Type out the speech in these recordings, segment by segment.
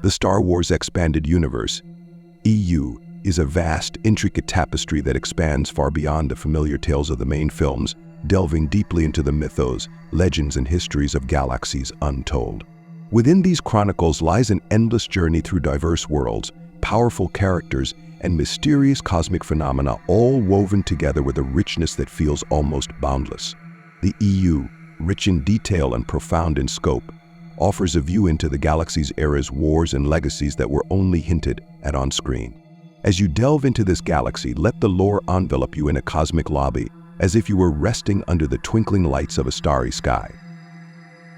The Star Wars Expanded Universe, EU, is a vast, intricate tapestry that expands far beyond the familiar tales of the main films, delving deeply into the mythos, legends, and histories of galaxies untold. Within these chronicles lies an endless journey through diverse worlds, powerful characters, and mysterious cosmic phenomena, all woven together with a richness that feels almost boundless. The EU, rich in detail and profound in scope, offers a view into the galaxy's era's wars and legacies that were only hinted at on screen. As you delve into this galaxy, let the lore envelop you in a cosmic lobby, as if you were resting under the twinkling lights of a starry sky.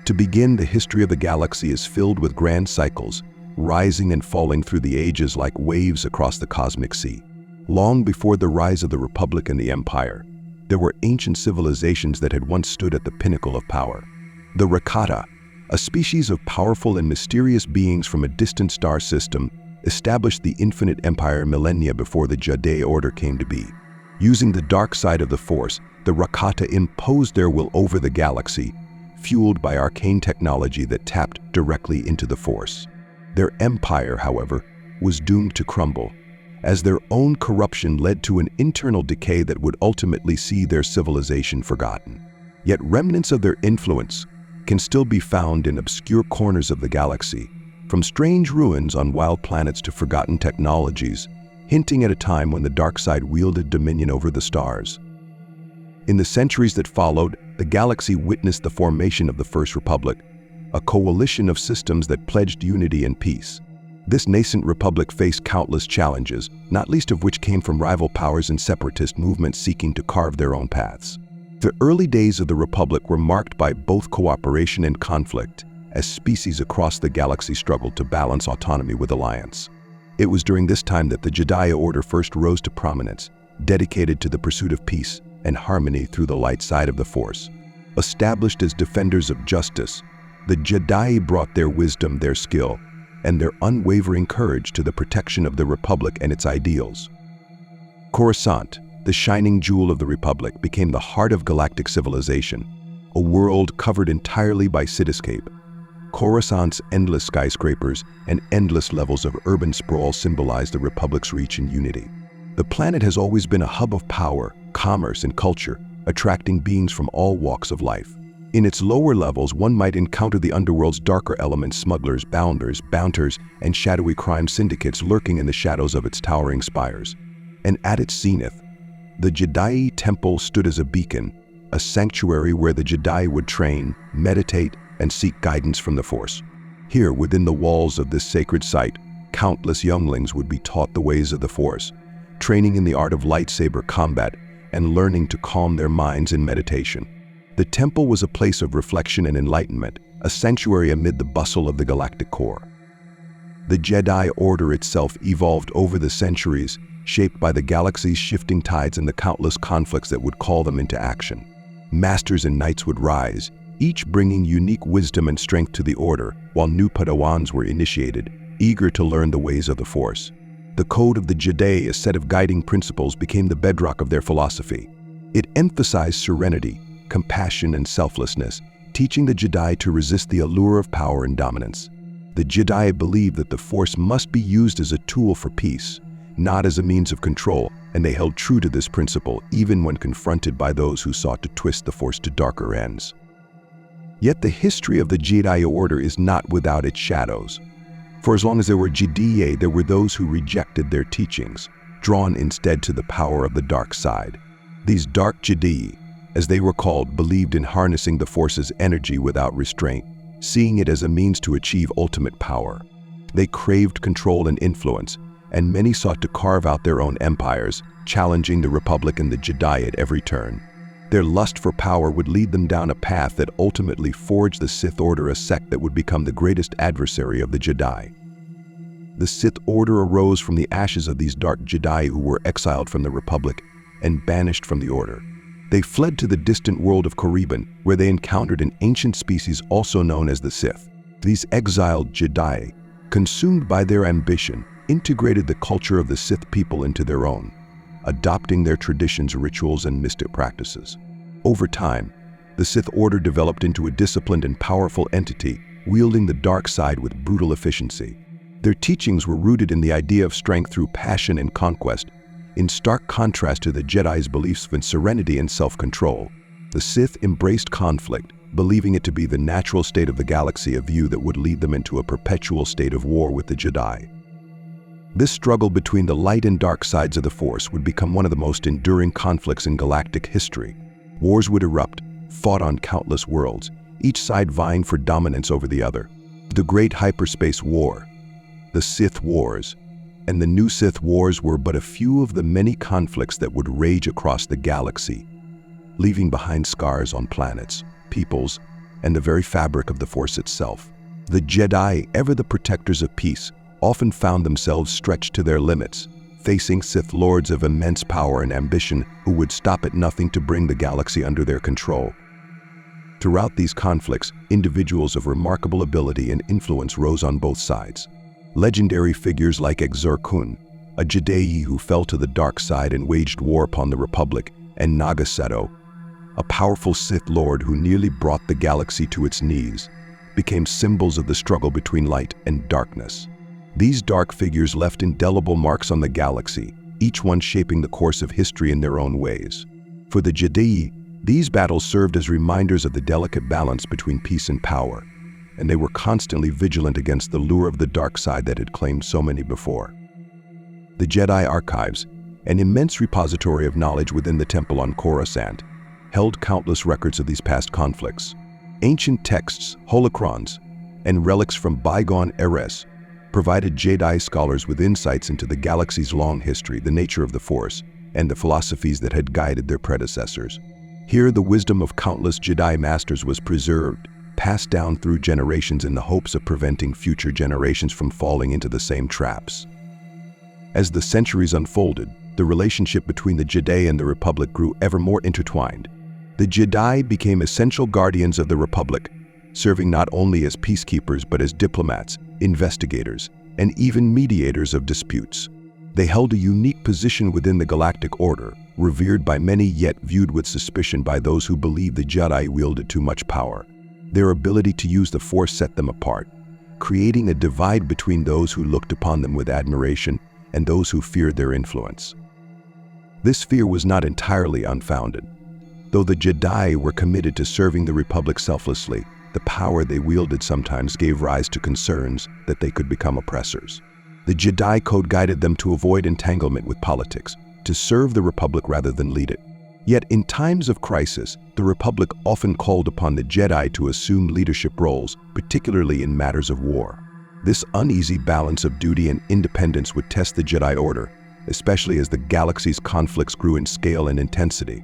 To begin, the history of the galaxy is filled with grand cycles, rising and falling through the ages like waves across the cosmic sea. Long before the rise of the Republic and the Empire, there were ancient civilizations that had once stood at the pinnacle of power. The Rakata, a species of powerful and mysterious beings from a distant star system, established the infinite empire millennia before the Jedi Order came to be. Using the dark side of the Force, the Rakata imposed their will over the galaxy, fueled by arcane technology that tapped directly into the Force. Their empire, however, was doomed to crumble, as their own corruption led to an internal decay that would ultimately see their civilization forgotten. Yet remnants of their influence can still be found in obscure corners of the galaxy, from strange ruins on wild planets to forgotten technologies, hinting at a time when the dark side wielded dominion over the stars. In the centuries that followed, the galaxy witnessed the formation of the First Republic, a coalition of systems that pledged unity and peace. This nascent republic faced countless challenges, not least of which came from rival powers and separatist movements seeking to carve their own paths. The early days of the Republic were marked by both cooperation and conflict, as species across the galaxy struggled to balance autonomy with alliance. It was during this time that the Jedi Order first rose to prominence, dedicated to the pursuit of peace and harmony through the light side of the Force. Established as defenders of justice, the Jedi brought their wisdom, their skill, and their unwavering courage to the protection of the Republic and its ideals. Coruscant, the shining jewel of the Republic, became the heart of galactic civilization, a world covered entirely by cityscape. Coruscant's endless skyscrapers and endless levels of urban sprawl symbolize the Republic's reach and unity. The planet has always been a hub of power, commerce, and culture, attracting beings from all walks of life. In its lower levels, one might encounter the underworld's darker elements: smugglers, bounters, and shadowy crime syndicates lurking in the shadows of its towering spires. And at its zenith, the Jedi Temple stood as a beacon, a sanctuary where the Jedi would train, meditate, and seek guidance from the Force. Here, within the walls of this sacred site, countless younglings would be taught the ways of the Force, training in the art of lightsaber combat and learning to calm their minds in meditation. The temple was a place of reflection and enlightenment, a sanctuary amid the bustle of the galactic core. The Jedi Order itself evolved over the centuries, shaped by the galaxy's shifting tides and the countless conflicts that would call them into action. Masters and knights would rise, each bringing unique wisdom and strength to the Order, while new Padawans were initiated, eager to learn the ways of the Force. The Code of the Jedi, a set of guiding principles, became the bedrock of their philosophy. It emphasized serenity, compassion, and selflessness, teaching the Jedi to resist the allure of power and dominance. The Jedi believed that the Force must be used as a tool for peace, not as a means of control, and they held true to this principle even when confronted by those who sought to twist the Force to darker ends. Yet the history of the Jedi Order is not without its shadows. For as long as there were Jedi, there were those who rejected their teachings, drawn instead to the power of the dark side. These dark Jedi, as they were called, believed in harnessing the Force's energy without restraint, seeing it as a means to achieve ultimate power. They craved control and influence, and many sought to carve out their own empires, challenging the Republic and the Jedi at every turn. Their lust for power would lead them down a path that ultimately forged the Sith Order, a sect that would become the greatest adversary of the Jedi. The Sith Order arose from the ashes of these dark Jedi who were exiled from the Republic and banished from the Order. They fled to the distant world of Korriban, where they encountered an ancient species also known as the Sith. These exiled Jedi, consumed by their ambition, integrated the culture of the Sith people into their own, adopting their traditions, rituals, and mystic practices. Over time, the Sith Order developed into a disciplined and powerful entity, wielding the dark side with brutal efficiency. Their teachings were rooted in the idea of strength through passion and conquest, in stark contrast to the Jedi's beliefs in serenity and self-control. The Sith embraced conflict, believing it to be the natural state of the galaxy, a view that would lead them into a perpetual state of war with the Jedi. This struggle between the light and dark sides of the Force would become one of the most enduring conflicts in galactic history. Wars would erupt, fought on countless worlds, each side vying for dominance over the other. The Great Hyperspace War, the Sith Wars, and the New Sith Wars were but a few of the many conflicts that would rage across the galaxy, leaving behind scars on planets, peoples, and the very fabric of the Force itself. The Jedi, ever the protectors of peace, often found themselves stretched to their limits, facing Sith lords of immense power and ambition who would stop at nothing to bring the galaxy under their control. Throughout these conflicts, individuals of remarkable ability and influence rose on both sides. Legendary figures like Exar Kun, a Jedi who fell to the dark side and waged war upon the Republic, and Nagasato, a powerful Sith Lord who nearly brought the galaxy to its knees, became symbols of the struggle between light and darkness. These dark figures left indelible marks on the galaxy, each one shaping the course of history in their own ways. For the Jedi, these battles served as reminders of the delicate balance between peace and power, and they were constantly vigilant against the lure of the dark side that had claimed so many before. The Jedi Archives, an immense repository of knowledge within the temple on Coruscant, held countless records of these past conflicts. Ancient texts, holocrons, and relics from bygone eras provided Jedi scholars with insights into the galaxy's long history, the nature of the Force, and the philosophies that had guided their predecessors. Here, the wisdom of countless Jedi masters was preserved, passed down through generations in the hopes of preventing future generations from falling into the same traps. As the centuries unfolded, the relationship between the Jedi and the Republic grew ever more intertwined. The Jedi became essential guardians of the Republic, serving not only as peacekeepers but as diplomats, investigators, and even mediators of disputes. They held a unique position within the galactic order, revered by many yet viewed with suspicion by those who believed the Jedi wielded too much power. Their ability to use the Force set them apart, creating a divide between those who looked upon them with admiration and those who feared their influence. This fear was not entirely unfounded. Though the Jedi were committed to serving the Republic selflessly, the power they wielded sometimes gave rise to concerns that they could become oppressors. The Jedi Code guided them to avoid entanglement with politics, to serve the Republic rather than lead it. Yet in times of crisis, the Republic often called upon the Jedi to assume leadership roles, particularly in matters of war. This uneasy balance of duty and independence would test the Jedi Order, especially as the galaxy's conflicts grew in scale and intensity.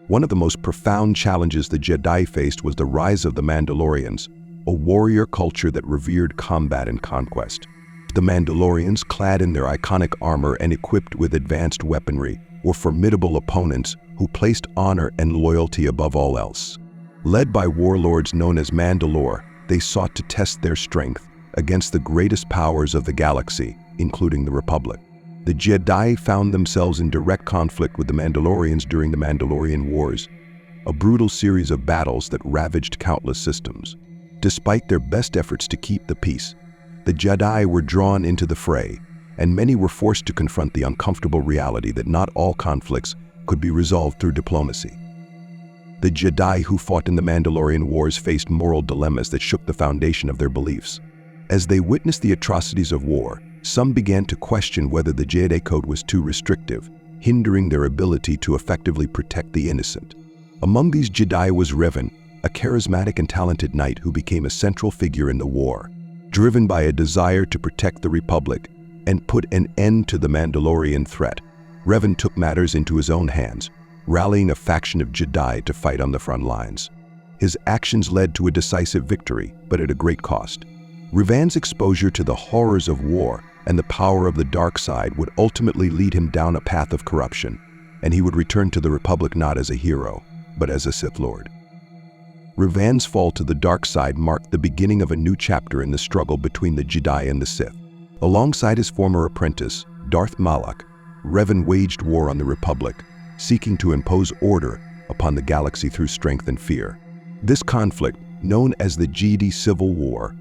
One of the most profound challenges the Jedi faced was the rise of the Mandalorians, a warrior culture that revered combat and conquest. The Mandalorians, clad in their iconic armor and equipped with advanced weaponry, were formidable opponents who placed honor and loyalty above all else. Led by warlords known as Mandalore, they sought to test their strength against the greatest powers of the galaxy, including the Republic. The Jedi found themselves in direct conflict with the Mandalorians during the Mandalorian Wars, a brutal series of battles that ravaged countless systems. Despite their best efforts to keep the peace, the Jedi were drawn into the fray, and many were forced to confront the uncomfortable reality that not all conflicts could be resolved through diplomacy. The Jedi who fought in the Mandalorian Wars faced moral dilemmas that shook the foundation of their beliefs. As they witnessed the atrocities of war, some began to question whether the Jedi Code was too restrictive, hindering their ability to effectively protect the innocent. Among these Jedi was Revan, a charismatic and talented knight who became a central figure in the war. Driven by a desire to protect the Republic and put an end to the Mandalorian threat, Revan took matters into his own hands, rallying a faction of Jedi to fight on the front lines. His actions led to a decisive victory, but at a great cost. Revan's exposure to the horrors of war and the power of the dark side would ultimately lead him down a path of corruption, and he would return to the Republic not as a hero, but as a Sith Lord. Revan's fall to the dark side marked the beginning of a new chapter in the struggle between the Jedi and the Sith. Alongside his former apprentice, Darth Malak, Revan waged war on the Republic, seeking to impose order upon the galaxy through strength and fear. This conflict, known as the Jedi Civil War,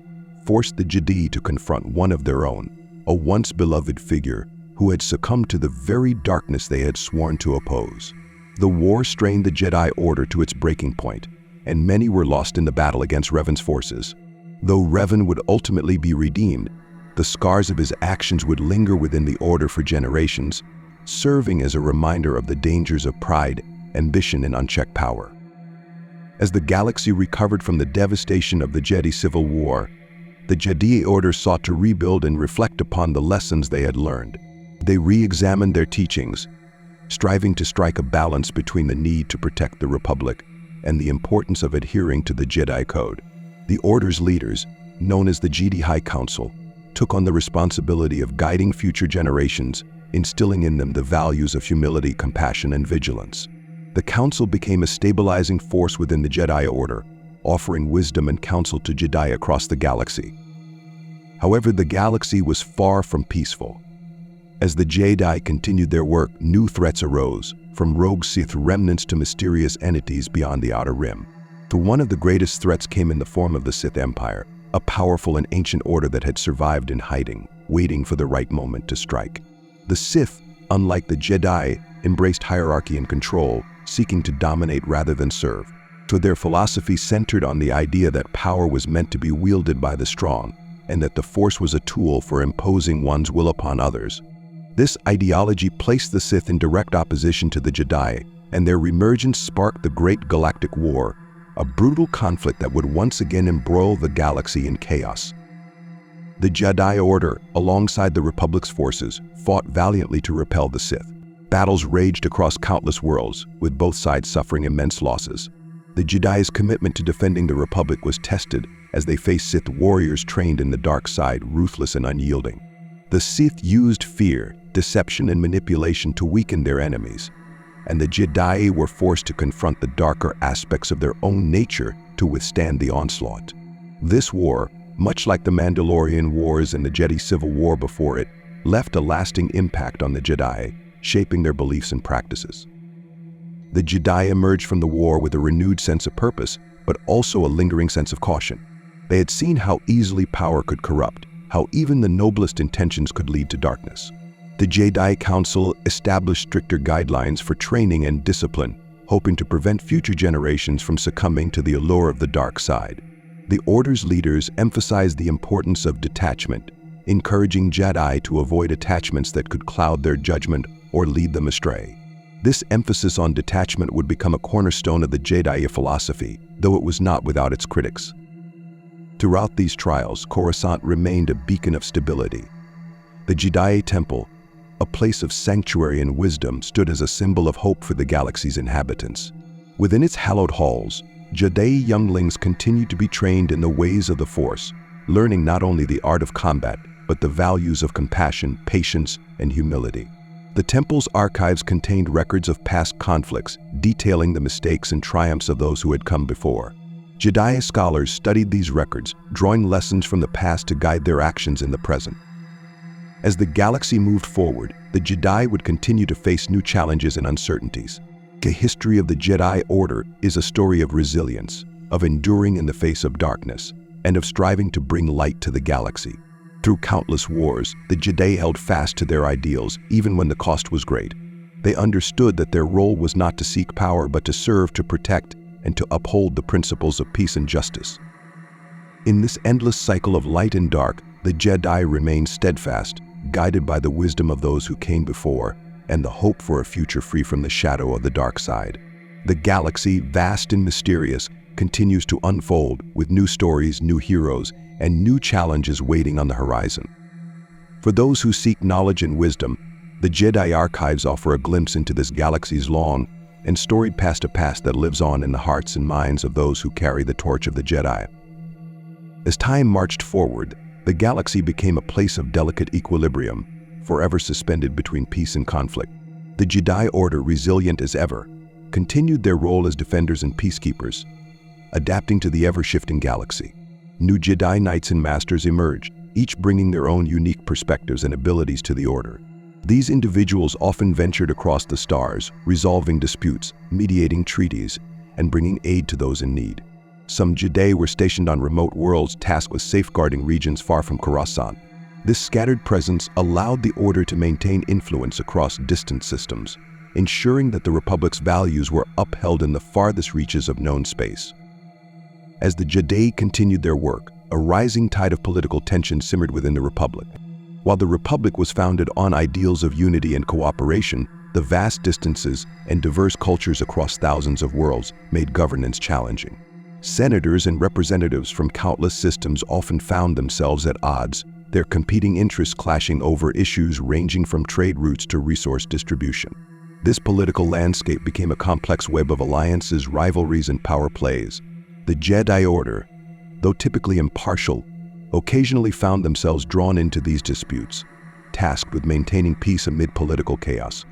forced the Jedi to confront one of their own, a once beloved figure who had succumbed to the very darkness they had sworn to oppose. The war strained the Jedi Order to its breaking point, and many were lost in the battle against Revan's forces. Though Revan would ultimately be redeemed, the scars of his actions would linger within the Order for generations, serving as a reminder of the dangers of pride, ambition, and unchecked power. As the galaxy recovered from the devastation of the Jedi Civil War, the Jedi Order sought to rebuild and reflect upon the lessons they had learned. They re-examined their teachings, striving to strike a balance between the need to protect the Republic and the importance of adhering to the Jedi Code. The Order's leaders, known as the Jedi High Council, took on the responsibility of guiding future generations, instilling in them the values of humility, compassion, and vigilance. The Council became a stabilizing force within the Jedi Order, offering wisdom and counsel to Jedi across the galaxy. However, the galaxy was far from peaceful. As the Jedi continued their work, new threats arose, from rogue Sith remnants to mysterious entities beyond the Outer Rim. One of the greatest threats came in the form of the Sith Empire, a powerful and ancient order that had survived in hiding, waiting for the right moment to strike. The Sith, unlike the Jedi, embraced hierarchy and control, seeking to dominate rather than serve. So their philosophy centered on the idea that power was meant to be wielded by the strong, and that the Force was a tool for imposing one's will upon others. This ideology placed the Sith in direct opposition to the Jedi, and their reemergence sparked the Great Galactic War, a brutal conflict that would once again embroil the galaxy in chaos. The Jedi Order, alongside the Republic's forces, fought valiantly to repel the Sith. Battles raged across countless worlds, with both sides suffering immense losses. The Jedi's commitment to defending the Republic was tested as they faced Sith warriors trained in the dark side, ruthless and unyielding. The Sith used fear, deception, and manipulation to weaken their enemies, and the Jedi were forced to confront the darker aspects of their own nature to withstand the onslaught. This war, much like the Mandalorian Wars and the Jedi Civil War before it, left a lasting impact on the Jedi, shaping their beliefs and practices. The Jedi emerged from the war with a renewed sense of purpose, but also a lingering sense of caution. They had seen how easily power could corrupt, how even the noblest intentions could lead to darkness. The Jedi Council established stricter guidelines for training and discipline, hoping to prevent future generations from succumbing to the allure of the dark side. The Order's leaders emphasized the importance of detachment, encouraging Jedi to avoid attachments that could cloud their judgment or lead them astray. This emphasis on detachment would become a cornerstone of the Jedi philosophy, though it was not without its critics. Throughout these trials, Coruscant remained a beacon of stability. The Jedi Temple, a place of sanctuary and wisdom, stood as a symbol of hope for the galaxy's inhabitants. Within its hallowed halls, Jedi younglings continued to be trained in the ways of the Force, learning not only the art of combat, but the values of compassion, patience, and humility. The temple's archives contained records of past conflicts, detailing the mistakes and triumphs of those who had come before. Jedi scholars studied these records, drawing lessons from the past to guide their actions in the present. As the galaxy moved forward, the Jedi would continue to face new challenges and uncertainties. The history of the Jedi Order is a story of resilience, of enduring in the face of darkness, and of striving to bring light to the galaxy. Through countless wars, the Jedi held fast to their ideals, even when the cost was great. They understood that their role was not to seek power, but to serve, to protect, and to uphold the principles of peace and justice. In this endless cycle of light and dark, the Jedi remained steadfast, guided by the wisdom of those who came before and the hope for a future free from the shadow of the dark side. The galaxy, vast and mysterious, continues to unfold with new stories, new heroes, and new challenges waiting on the horizon. For those who seek knowledge and wisdom, the Jedi archives offer a glimpse into this galaxy's long and storied past, a past that lives on in the hearts and minds of those who carry the torch of the Jedi. As time marched forward, the galaxy became a place of delicate equilibrium, forever suspended between peace and conflict. The Jedi Order, resilient as ever, continued their role as defenders and peacekeepers, adapting to the ever-shifting galaxy. New Jedi Knights and Masters emerged, each bringing their own unique perspectives and abilities to the Order. These individuals often ventured across the stars, resolving disputes, mediating treaties, and bringing aid to those in need. Some Jedi were stationed on remote worlds tasked with safeguarding regions far from Coruscant. This scattered presence allowed the Order to maintain influence across distant systems, ensuring that the Republic's values were upheld in the farthest reaches of known space. As the Jedi continued their work, a rising tide of political tension simmered within the Republic. While the Republic was founded on ideals of unity and cooperation, the vast distances and diverse cultures across thousands of worlds made governance challenging. Senators and representatives from countless systems often found themselves at odds, their competing interests clashing over issues ranging from trade routes to resource distribution. This political landscape became a complex web of alliances, rivalries, and power plays. The Jedi Order, though typically impartial, occasionally found themselves drawn into these disputes, tasked with maintaining peace amid political chaos.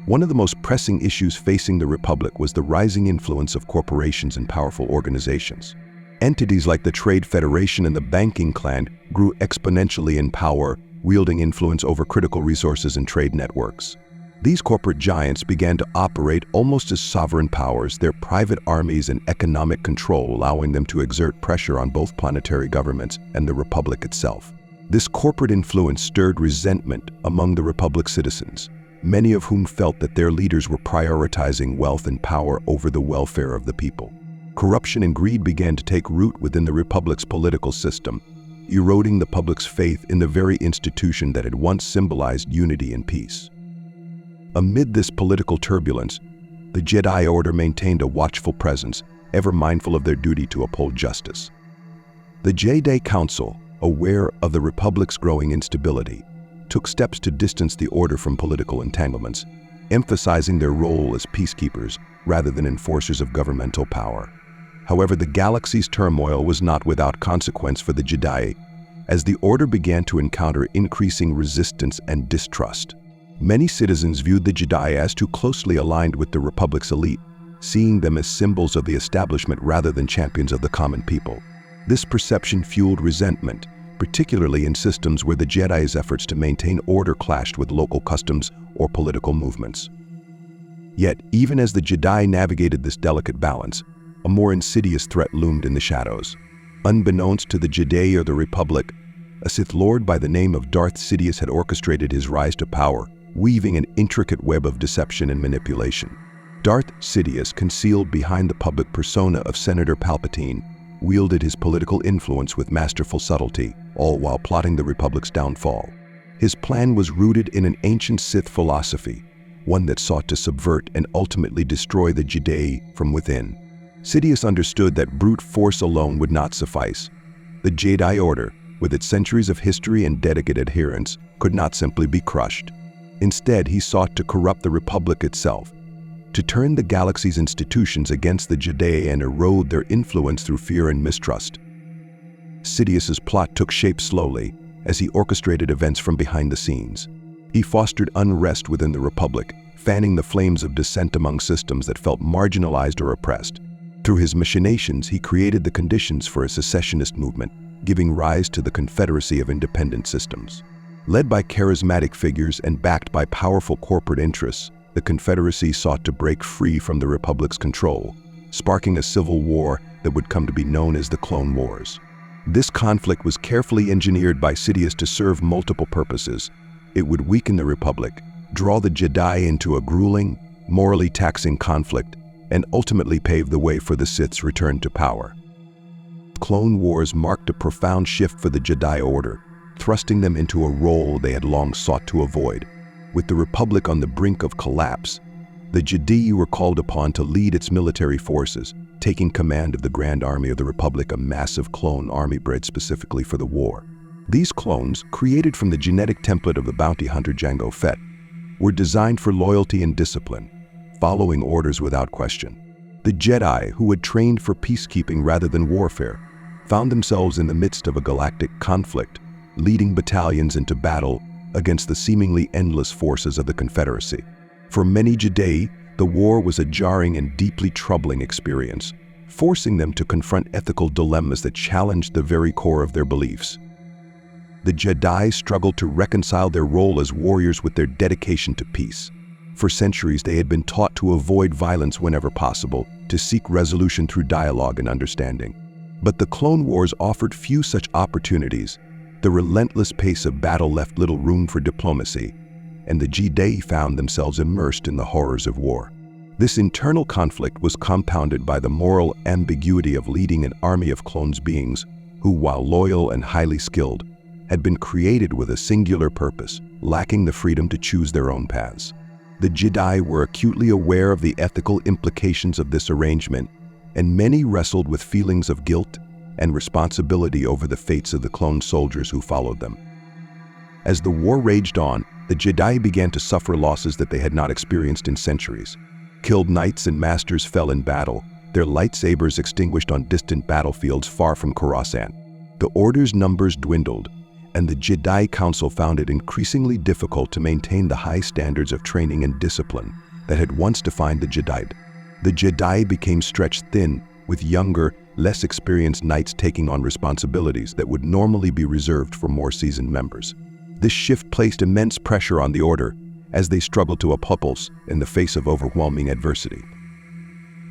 One of the most pressing issues facing the Republic was the rising influence of corporations and powerful organizations. Entities like the Trade Federation and the Banking Clan grew exponentially in power, wielding influence over critical resources and trade networks. These corporate giants began to operate almost as sovereign powers, their private armies and economic control allowing them to exert pressure on both planetary governments and the Republic itself. This corporate influence stirred resentment among the Republic's citizens, many of whom felt that their leaders were prioritizing wealth and power over the welfare of the people. Corruption and greed began to take root within the Republic's political system, eroding the public's faith in the very institution that had once symbolized unity and peace. Amid this political turbulence, the Jedi Order maintained a watchful presence, ever mindful of their duty to uphold justice. The Jedi Council, aware of the Republic's growing instability, took steps to distance the Order from political entanglements, emphasizing their role as peacekeepers rather than enforcers of governmental power. However, the galaxy's turmoil was not without consequence for the Jedi, as the Order began to encounter increasing resistance and distrust. Many citizens viewed the Jedi as too closely aligned with the Republic's elite, seeing them as symbols of the establishment rather than champions of the common people. This perception fueled resentment, particularly in systems where the Jedi's efforts to maintain order clashed with local customs or political movements. Yet, even as the Jedi navigated this delicate balance, a more insidious threat loomed in the shadows. Unbeknownst to the Jedi or the Republic, a Sith Lord by the name of Darth Sidious had orchestrated his rise to power, weaving an intricate web of deception and manipulation. Darth Sidious, concealed behind the public persona of Senator Palpatine, wielded his political influence with masterful subtlety, all while plotting the Republic's downfall. His plan was rooted in an ancient Sith philosophy, one that sought to subvert and ultimately destroy the Jedi from within. Sidious understood that brute force alone would not suffice. The Jedi Order, with its centuries of history and dedicated adherents, could not simply be crushed. Instead, he sought to corrupt the Republic itself, to turn the galaxy's institutions against the Jedi and erode their influence through fear and mistrust. Sidious's plot took shape slowly as he orchestrated events from behind the scenes. He fostered unrest within the Republic, fanning the flames of dissent among systems that felt marginalized or oppressed. Through his machinations, he created the conditions for a secessionist movement, giving rise to the Confederacy of Independent Systems. Led by charismatic figures and backed by powerful corporate interests, the Confederacy sought to break free from the Republic's control, sparking a civil war that would come to be known as the Clone Wars. This conflict was carefully engineered by Sidious to serve multiple purposes. It would weaken the Republic, draw the Jedi into a grueling, morally taxing conflict, and ultimately pave the way for the Sith's return to power. Clone Wars marked a profound shift for the Jedi Order, thrusting them into a role they had long sought to avoid. With the Republic on the brink of collapse, the Jedi were called upon to lead its military forces, taking command of the Grand Army of the Republic, a massive clone army bred specifically for the war. These clones, created from the genetic template of the bounty hunter Jango Fett, were designed for loyalty and discipline, following orders without question. The Jedi, who had trained for peacekeeping rather than warfare, found themselves in the midst of a galactic conflict, leading battalions into battle against the seemingly endless forces of the Confederacy. For many Jedi, the war was a jarring and deeply troubling experience, forcing them to confront ethical dilemmas that challenged the very core of their beliefs. The Jedi struggled to reconcile their role as warriors with their dedication to peace. For centuries, they had been taught to avoid violence whenever possible, to seek resolution through dialogue and understanding. But the Clone Wars offered few such opportunities. The relentless pace of battle left little room for diplomacy, and the Jedi found themselves immersed in the horrors of war. This internal conflict was compounded by the moral ambiguity of leading an army of clones beings who, while loyal and highly skilled, had been created with a singular purpose, lacking the freedom to choose their own paths. The Jedi were acutely aware of the ethical implications of this arrangement, and many wrestled with feelings of guilt and responsibility over the fates of the clone soldiers who followed them. As the war raged on, the Jedi began to suffer losses that they had not experienced in centuries. Killed knights and masters fell in battle, their lightsabers extinguished on distant battlefields far from Coruscant. The Order's numbers dwindled, and the Jedi Council found it increasingly difficult to maintain the high standards of training and discipline that had once defined the Jedi. The Jedi became stretched thin, with younger, less experienced knights taking on responsibilities that would normally be reserved for more seasoned members. This shift placed immense pressure on the Order as they struggled to uphold in the face of overwhelming adversity.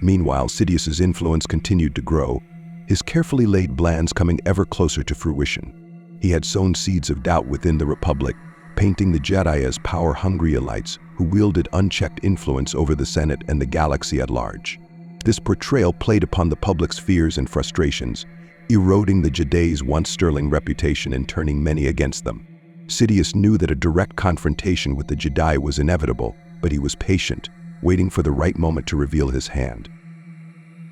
Meanwhile, Sidious's influence continued to grow, his carefully laid plans coming ever closer to fruition. He had sown seeds of doubt within the Republic, painting the Jedi as power-hungry elites who wielded unchecked influence over the Senate and the galaxy at large. This portrayal played upon the public's fears and frustrations, eroding the Jedi's once sterling reputation and turning many against them. Sidious knew that a direct confrontation with the Jedi was inevitable, but he was patient, waiting for the right moment to reveal his hand.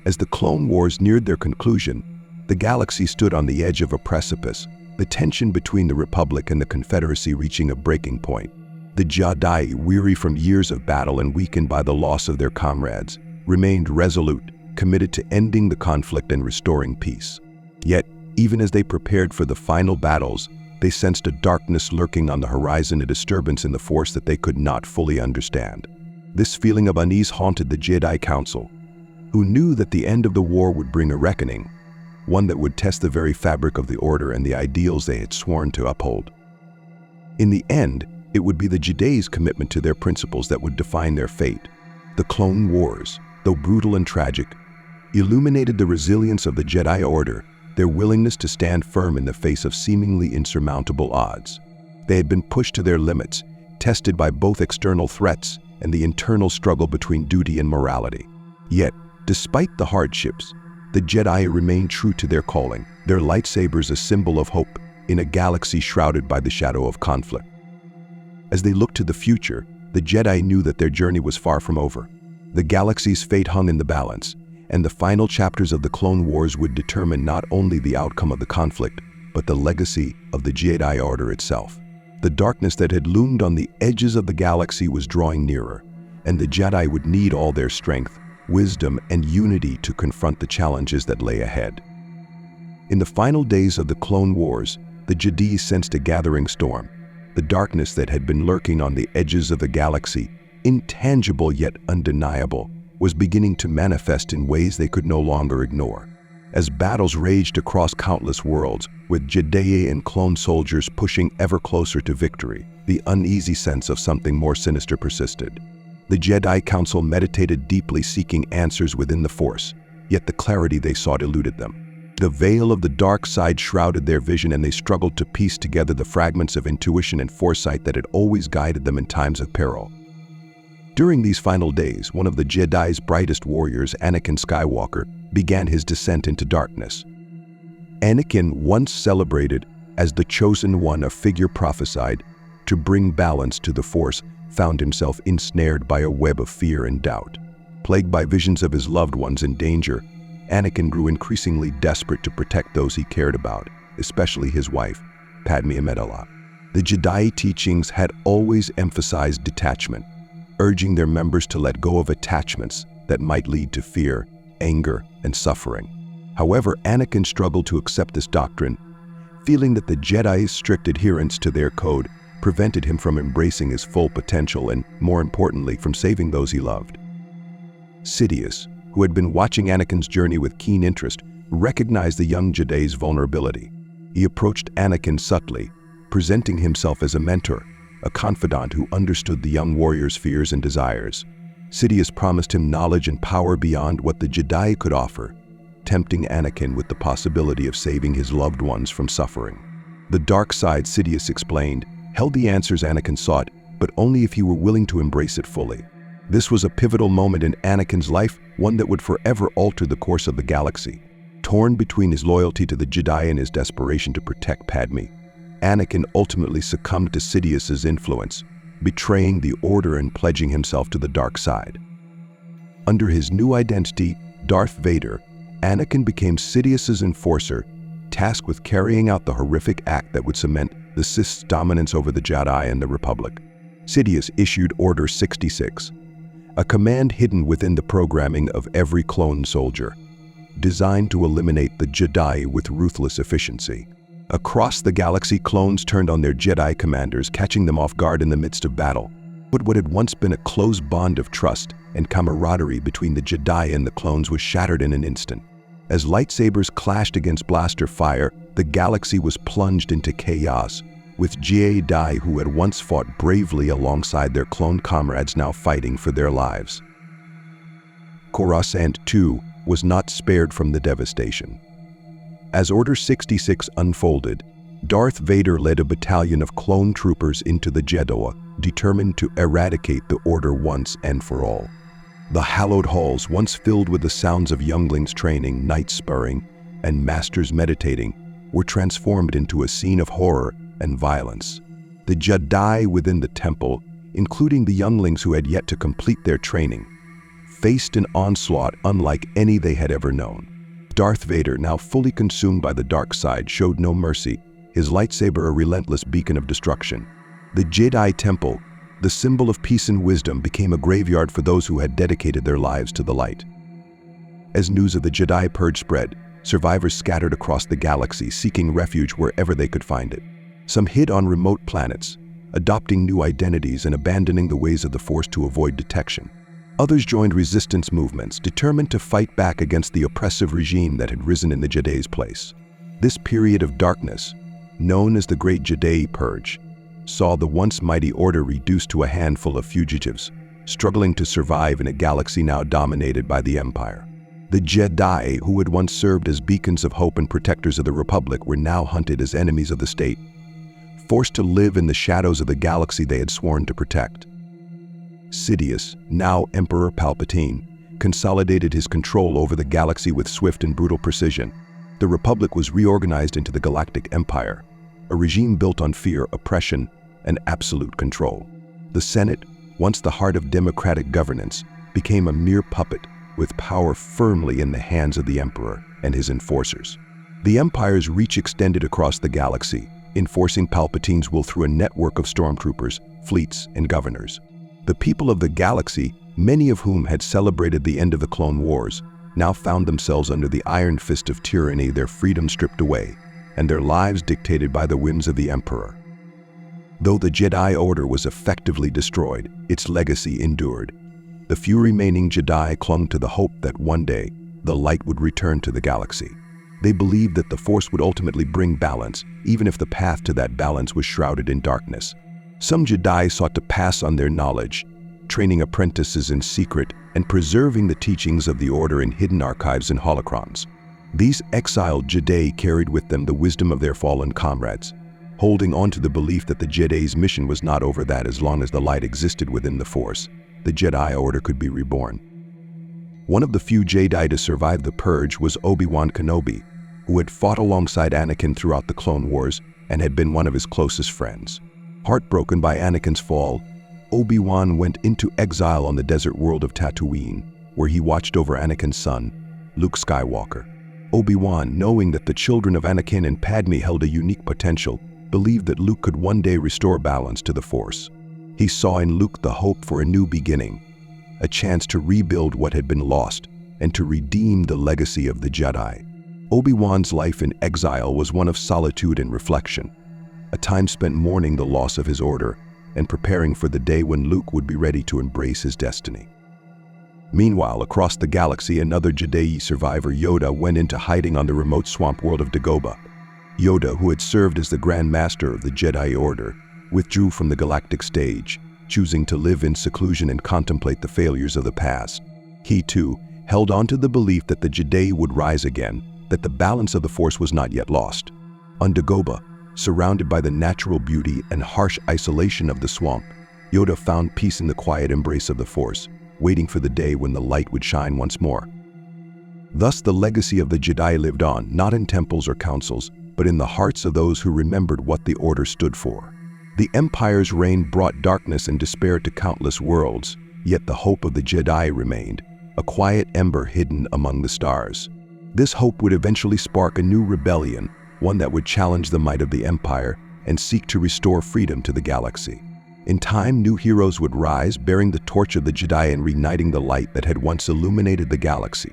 As the Clone Wars neared their conclusion, the galaxy stood on the edge of a precipice, the tension between the Republic and the Confederacy reaching a breaking point. The Jedi, weary from years of battle and weakened by the loss of their comrades, remained resolute, committed to ending the conflict and restoring peace. Yet, even as they prepared for the final battles, they sensed a darkness lurking on the horizon, a disturbance in the Force that they could not fully understand. This feeling of unease haunted the Jedi Council, who knew that the end of the war would bring a reckoning, one that would test the very fabric of the Order and the ideals they had sworn to uphold. In the end, it would be the Jedi's commitment to their principles that would define their fate. The Clone Wars, though brutal and tragic, illuminated the resilience of the Jedi Order, their willingness to stand firm in the face of seemingly insurmountable odds. They had been pushed to their limits, tested by both external threats and the internal struggle between duty and morality. Yet, despite the hardships, the Jedi remained true to their calling, their lightsabers a symbol of hope in a galaxy shrouded by the shadow of conflict. As they looked to the future, the Jedi knew that their journey was far from over. The galaxy's fate hung in the balance, and the final chapters of the Clone Wars would determine not only the outcome of the conflict, but the legacy of the Jedi Order itself. The darkness that had loomed on the edges of the galaxy was drawing nearer, and the Jedi would need all their strength, wisdom, and unity to confront the challenges that lay ahead. In the final days of the Clone Wars, the Jedi sensed a gathering storm. The darkness that had been lurking on the edges of the galaxy, intangible yet undeniable, was beginning to manifest in ways they could no longer ignore. As battles raged across countless worlds, with Jedi and clone soldiers pushing ever closer to victory, the uneasy sense of something more sinister persisted. The Jedi Council meditated deeply, seeking answers within the Force, yet the clarity they sought eluded them. The veil of the dark side shrouded their vision, and they struggled to piece together the fragments of intuition and foresight that had always guided them in times of peril. During these final days, one of the Jedi's brightest warriors, Anakin Skywalker, began his descent into darkness. Anakin, once celebrated as the Chosen One, a figure prophesied to bring balance to the Force, found himself ensnared by a web of fear and doubt. Plagued by visions of his loved ones in danger, Anakin grew increasingly desperate to protect those he cared about, especially his wife, Padme Amidala. The Jedi teachings had always emphasized detachment, urging their members to let go of attachments that might lead to fear, anger, and suffering. However, Anakin struggled to accept this doctrine, feeling that the Jedi's strict adherence to their code prevented him from embracing his full potential and, more importantly, from saving those he loved. Sidious, who had been watching Anakin's journey with keen interest, recognized the young Jedi's vulnerability. He approached Anakin subtly, presenting himself as a mentor, a confidant who understood the young warrior's fears and desires. Sidious promised him knowledge and power beyond what the Jedi could offer, tempting Anakin with the possibility of saving his loved ones from suffering. The dark side, Sidious explained, held the answers Anakin sought, but only if he were willing to embrace it fully. This was a pivotal moment in Anakin's life, one that would forever alter the course of the galaxy. Torn between his loyalty to the Jedi and his desperation to protect Padme, Anakin ultimately succumbed to Sidious's influence, betraying the Order and pledging himself to the dark side. Under his new identity, Darth Vader, Anakin became Sidious's enforcer, tasked with carrying out the horrific act that would cement the Sith's dominance over the Jedi and the Republic. Sidious issued Order 66, a command hidden within the programming of every clone soldier, designed to eliminate the Jedi with ruthless efficiency. Across the galaxy, clones turned on their Jedi commanders, catching them off guard in the midst of battle. But what had once been a close bond of trust and camaraderie between the Jedi and the clones was shattered in an instant. As lightsabers clashed against blaster fire, the galaxy was plunged into chaos, with Jedi who had once fought bravely alongside their clone comrades now fighting for their lives. Coruscant, too, was not spared from the devastation. As Order 66 unfolded, Darth Vader led a battalion of clone troopers into the Jedi, determined to eradicate the Order once and for all. The hallowed halls, once filled with the sounds of younglings training, knights spurring, and masters meditating, were transformed into a scene of horror and violence. The Jedi within the temple, including the younglings who had yet to complete their training, faced an onslaught unlike any they had ever known. Darth Vader, now fully consumed by the dark side, showed no mercy, his lightsaber a relentless beacon of destruction. The Jedi Temple, the symbol of peace and wisdom, became a graveyard for those who had dedicated their lives to the light. As news of the Jedi Purge spread, survivors scattered across the galaxy, seeking refuge wherever they could find it. Some hid on remote planets, adopting new identities and abandoning the ways of the Force to avoid detection. Others joined resistance movements, determined to fight back against the oppressive regime that had risen in the Jedi's place. This period of darkness, known as the Great Jedi Purge, saw the once mighty Order reduced to a handful of fugitives, struggling to survive in a galaxy now dominated by the Empire. The Jedi, who had once served as beacons of hope and protectors of the Republic, were now hunted as enemies of the state, forced to live in the shadows of the galaxy they had sworn to protect. Sidious, now Emperor Palpatine, consolidated his control over the galaxy with swift and brutal precision. The Republic was reorganized into the Galactic Empire, a regime built on fear, oppression, and absolute control. The Senate, once the heart of democratic governance, became a mere puppet with power firmly in the hands of the Emperor and his enforcers. The Empire's reach extended across the galaxy, enforcing Palpatine's will through a network of stormtroopers, fleets, and governors. The people of the galaxy, many of whom had celebrated the end of the Clone Wars, now found themselves under the iron fist of tyranny, their freedom stripped away, and their lives dictated by the whims of the Emperor. Though the Jedi Order was effectively destroyed, its legacy endured. The few remaining Jedi clung to the hope that one day the light would return to the galaxy. They believed that the Force would ultimately bring balance, even if the path to that balance was shrouded in darkness. Some Jedi sought to pass on their knowledge, training apprentices in secret and preserving the teachings of the Order in hidden archives and holocrons. These exiled Jedi carried with them the wisdom of their fallen comrades, holding on to the belief that the Jedi's mission was not over, that as long as the light existed within the Force, the Jedi Order could be reborn. One of the few Jedi to survive the Purge was Obi-Wan Kenobi, who had fought alongside Anakin throughout the Clone Wars and had been one of his closest friends. Heartbroken by Anakin's fall, Obi-Wan went into exile on the desert world of Tatooine, where he watched over Anakin's son, Luke Skywalker. Obi-Wan, knowing that the children of Anakin and Padme held a unique potential, believed that Luke could one day restore balance to the Force. He saw in Luke the hope for a new beginning, a chance to rebuild what had been lost and to redeem the legacy of the Jedi. Obi-Wan's life in exile was one of solitude and reflection, a time spent mourning the loss of his order and preparing for the day when Luke would be ready to embrace his destiny. Meanwhile, across the galaxy, another Jedi survivor, Yoda, went into hiding on the remote swamp world of Dagobah. Yoda, who had served as the Grand Master of the Jedi Order, withdrew from the galactic stage, choosing to live in seclusion and contemplate the failures of the past. He, too, held on to the belief that the Jedi would rise again, that the balance of the Force was not yet lost. On Dagobah, surrounded by the natural beauty and harsh isolation of the swamp, Yoda found peace in the quiet embrace of the Force, waiting for the day when the light would shine once more. Thus, the legacy of the Jedi lived on, not in temples or councils, but in the hearts of those who remembered what the Order stood for. The Empire's reign brought darkness and despair to countless worlds, yet the hope of the Jedi remained, a quiet ember hidden among the stars. This hope would eventually spark a new rebellion, one that would challenge the might of the Empire and seek to restore freedom to the galaxy. In time, new heroes would rise, bearing the torch of the Jedi and reigniting the light that had once illuminated the galaxy.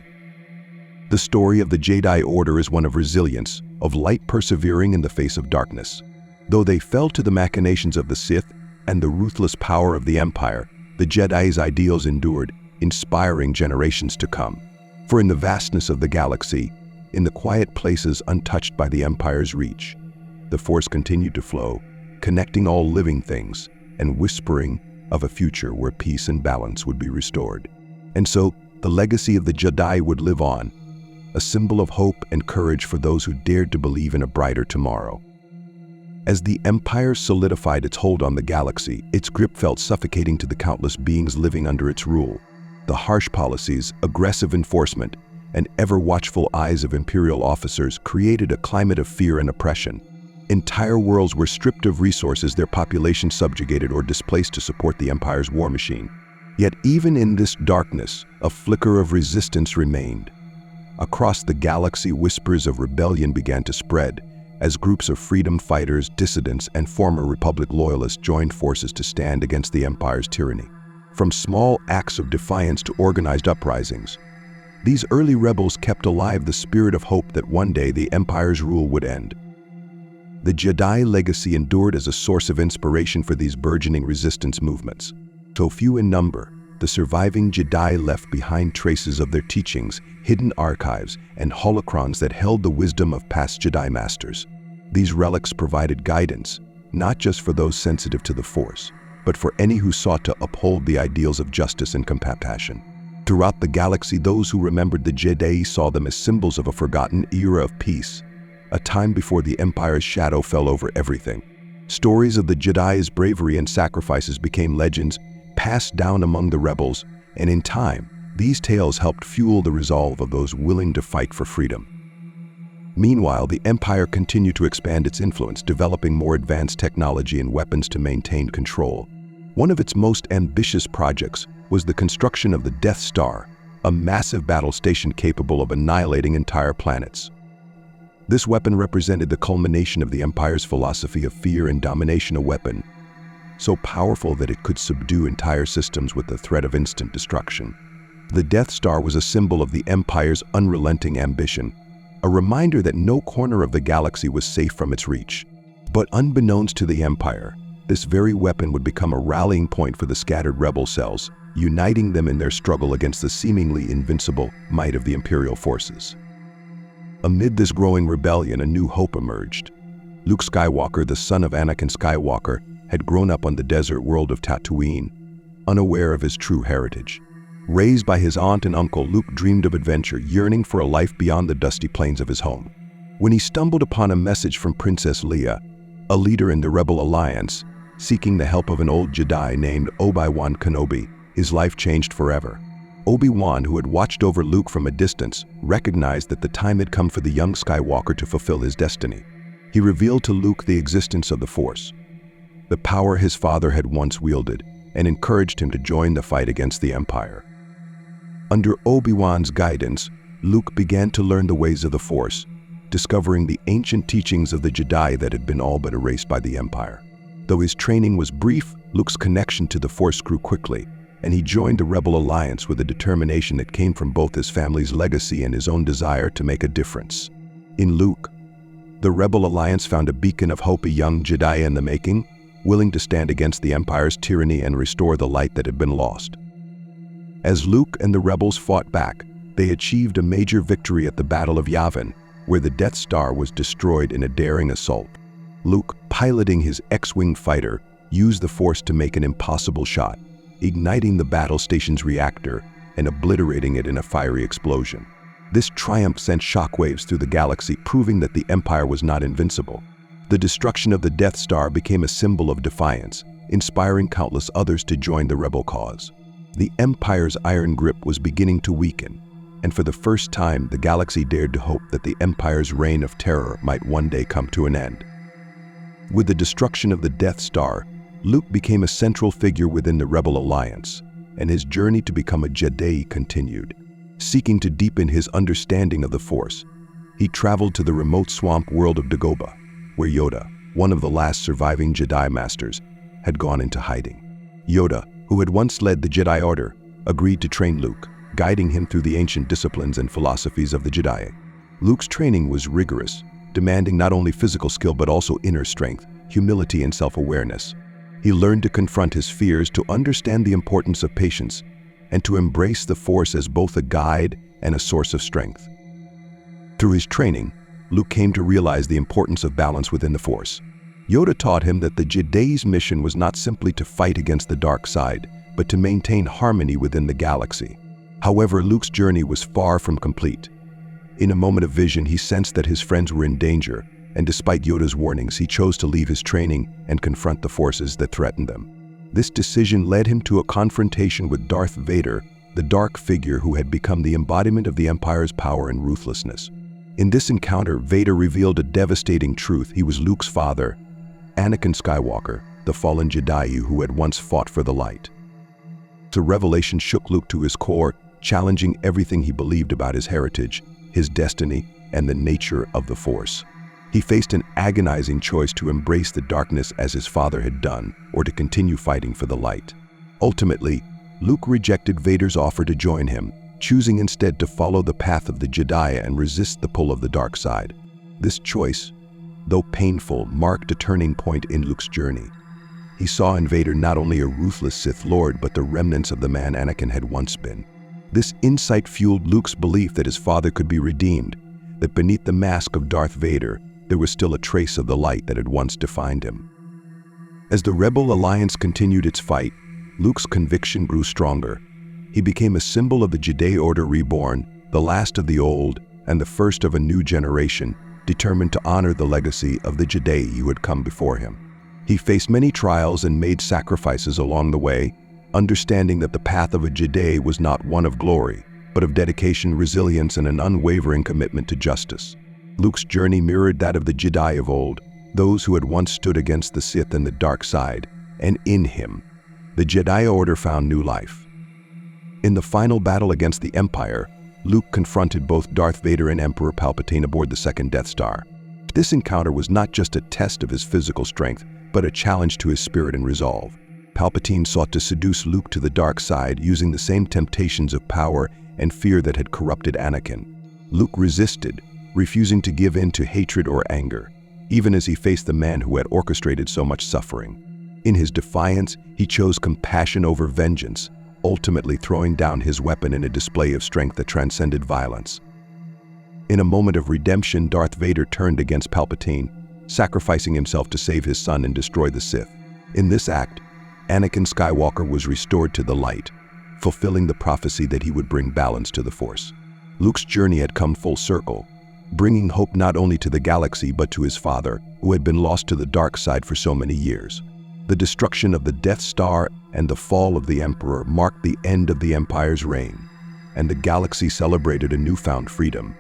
The story of the Jedi Order is one of resilience, of light persevering in the face of darkness. Though they fell to the machinations of the Sith and the ruthless power of the Empire, the Jedi's ideals endured, inspiring generations to come. For in the vastness of the galaxy, in the quiet places untouched by the Empire's reach, the Force continued to flow, connecting all living things and whispering of a future where peace and balance would be restored. And so, the legacy of the Jedi would live on, a symbol of hope and courage for those who dared to believe in a brighter tomorrow. As the Empire solidified its hold on the galaxy, its grip felt suffocating to the countless beings living under its rule. The harsh policies, aggressive enforcement, and ever-watchful eyes of Imperial officers created a climate of fear and oppression. Entire worlds were stripped of resources, their population subjugated or displaced to support the Empire's war machine. Yet even in this darkness, a flicker of resistance remained. Across the galaxy, whispers of rebellion began to spread, as groups of freedom fighters, dissidents, and former Republic loyalists joined forces to stand against the Empire's tyranny. From small acts of defiance to organized uprisings, these early rebels kept alive the spirit of hope that one day the Empire's rule would end. The Jedi legacy endured as a source of inspiration for these burgeoning resistance movements. So few in number, the surviving Jedi left behind traces of their teachings, hidden archives, and holocrons that held the wisdom of past Jedi masters. These relics provided guidance, not just for those sensitive to the Force, but for any who sought to uphold the ideals of justice and compassion. Throughout the galaxy, those who remembered the Jedi saw them as symbols of a forgotten era of peace, a time before the Empire's shadow fell over everything. Stories of the Jedi's bravery and sacrifices became legends, passed down among the rebels, and in time, these tales helped fuel the resolve of those willing to fight for freedom. Meanwhile, the Empire continued to expand its influence, developing more advanced technology and weapons to maintain control. One of its most ambitious projects was the construction of the Death Star, a massive battle station capable of annihilating entire planets. This weapon represented the culmination of the Empire's philosophy of fear and domination, a weapon so powerful that it could subdue entire systems with the threat of instant destruction. The Death Star was a symbol of the Empire's unrelenting ambition, a reminder that no corner of the galaxy was safe from its reach. But unbeknownst to the Empire, this very weapon would become a rallying point for the scattered rebel cells, uniting them in their struggle against the seemingly invincible might of the Imperial forces. Amid this growing rebellion, a new hope emerged. Luke Skywalker, the son of Anakin Skywalker, had grown up on the desert world of Tatooine, unaware of his true heritage. Raised by his aunt and uncle, Luke dreamed of adventure, yearning for a life beyond the dusty plains of his home. When he stumbled upon a message from Princess Leia, a leader in the Rebel Alliance, seeking the help of an old Jedi named Obi-Wan Kenobi, his life changed forever. Obi-Wan, who had watched over Luke from a distance, recognized that the time had come for the young Skywalker to fulfill his destiny. He revealed to Luke the existence of the Force, the power his father had once wielded, and encouraged him to join the fight against the Empire. Under Obi-Wan's guidance, Luke began to learn the ways of the Force, discovering the ancient teachings of the Jedi that had been all but erased by the Empire. Though his training was brief, Luke's connection to the Force grew quickly, and he joined the Rebel Alliance with a determination that came from both his family's legacy and his own desire to make a difference. In Luke, the Rebel Alliance found a beacon of hope, a young Jedi in the making, willing to stand against the Empire's tyranny and restore the light that had been lost. As Luke and the rebels fought back, they achieved a major victory at the Battle of Yavin, where the Death Star was destroyed in a daring assault. Luke, piloting his X-Wing fighter, used the Force to make an impossible shot, igniting the battle station's reactor and obliterating it in a fiery explosion. This triumph sent shockwaves through the galaxy, proving that the Empire was not invincible. The destruction of the Death Star became a symbol of defiance, inspiring countless others to join the rebel cause. The Empire's iron grip was beginning to weaken, and for the first time, the galaxy dared to hope that the Empire's reign of terror might one day come to an end. With the destruction of the Death Star, Luke became a central figure within the Rebel Alliance, and his journey to become a Jedi continued. Seeking to deepen his understanding of the Force, he traveled to the remote swamp world of Dagobah, where Yoda, one of the last surviving Jedi Masters, had gone into hiding. Yoda, who had once led the Jedi Order, agreed to train Luke, guiding him through the ancient disciplines and philosophies of the Jedi. Luke's training was rigorous, demanding not only physical skill but also inner strength, humility, and self-awareness. He learned to confront his fears, to understand the importance of patience, and to embrace the Force as both a guide and a source of strength. Through his training, Luke came to realize the importance of balance within the Force. Yoda taught him that the Jedi's mission was not simply to fight against the dark side, but to maintain harmony within the galaxy. However, Luke's journey was far from complete. In a moment of vision, he sensed that his friends were in danger, and despite Yoda's warnings, he chose to leave his training and confront the forces that threatened them. This decision led him to a confrontation with Darth Vader, the dark figure who had become the embodiment of the Empire's power and ruthlessness. In this encounter, Vader revealed a devastating truth. He was Luke's father, Anakin Skywalker, the fallen Jedi who had once fought for the light. The revelation shook Luke to his core, challenging everything he believed about his heritage, his destiny, and the nature of the Force. He faced an agonizing choice: to embrace the darkness as his father had done, or to continue fighting for the light. Ultimately, Luke rejected Vader's offer to join him, choosing instead to follow the path of the Jedi and resist the pull of the dark side. This choice, though painful, marked a turning point in Luke's journey. He saw in Vader not only a ruthless Sith Lord, but the remnants of the man Anakin had once been. This insight fueled Luke's belief that his father could be redeemed, that beneath the mask of Darth Vader, there was still a trace of the light that had once defined him. As the Rebel Alliance continued its fight, Luke's conviction grew stronger. He became a symbol of the Jedi Order reborn, the last of the old and the first of a new generation, determined to honor the legacy of the Jedi who had come before him. He faced many trials and made sacrifices along the way, understanding that the path of a Jedi was not one of glory, but of dedication, resilience, and an unwavering commitment to justice. Luke's journey mirrored that of the Jedi of old, those who had once stood against the Sith and the dark side, and in him, the Jedi Order found new life. In the final battle against the Empire, Luke confronted both Darth Vader and Emperor Palpatine aboard the second Death Star. This encounter was not just a test of his physical strength, but a challenge to his spirit and resolve. Palpatine sought to seduce Luke to the dark side, using the same temptations of power and fear that had corrupted Anakin. Luke resisted, refusing to give in to hatred or anger, even as he faced the man who had orchestrated so much suffering. In his defiance, he chose compassion over vengeance, ultimately throwing down his weapon in a display of strength that transcended violence. In a moment of redemption, Darth Vader turned against Palpatine, sacrificing himself to save his son and destroy the Sith. In this act, Anakin Skywalker was restored to the light, fulfilling the prophecy that he would bring balance to the Force. Luke's journey had come full circle, bringing hope not only to the galaxy but to his father, who had been lost to the dark side for so many years. The destruction of the Death Star and the fall of the Emperor marked the end of the Empire's reign, and the galaxy celebrated a newfound freedom.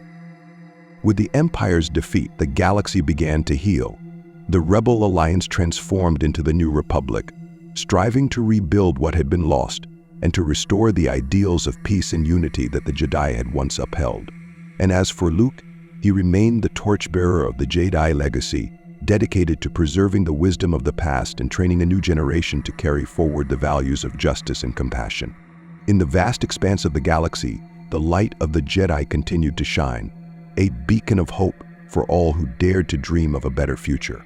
With the Empire's defeat, the galaxy began to heal. The Rebel Alliance transformed into the New Republic, striving to rebuild what had been lost and to restore the ideals of peace and unity that the Jedi had once upheld. And as for Luke, he remained the torchbearer of the Jedi legacy, dedicated to preserving the wisdom of the past and training a new generation to carry forward the values of justice and compassion. In the vast expanse of the galaxy, the light of the Jedi continued to shine, a beacon of hope for all who dared to dream of a better future.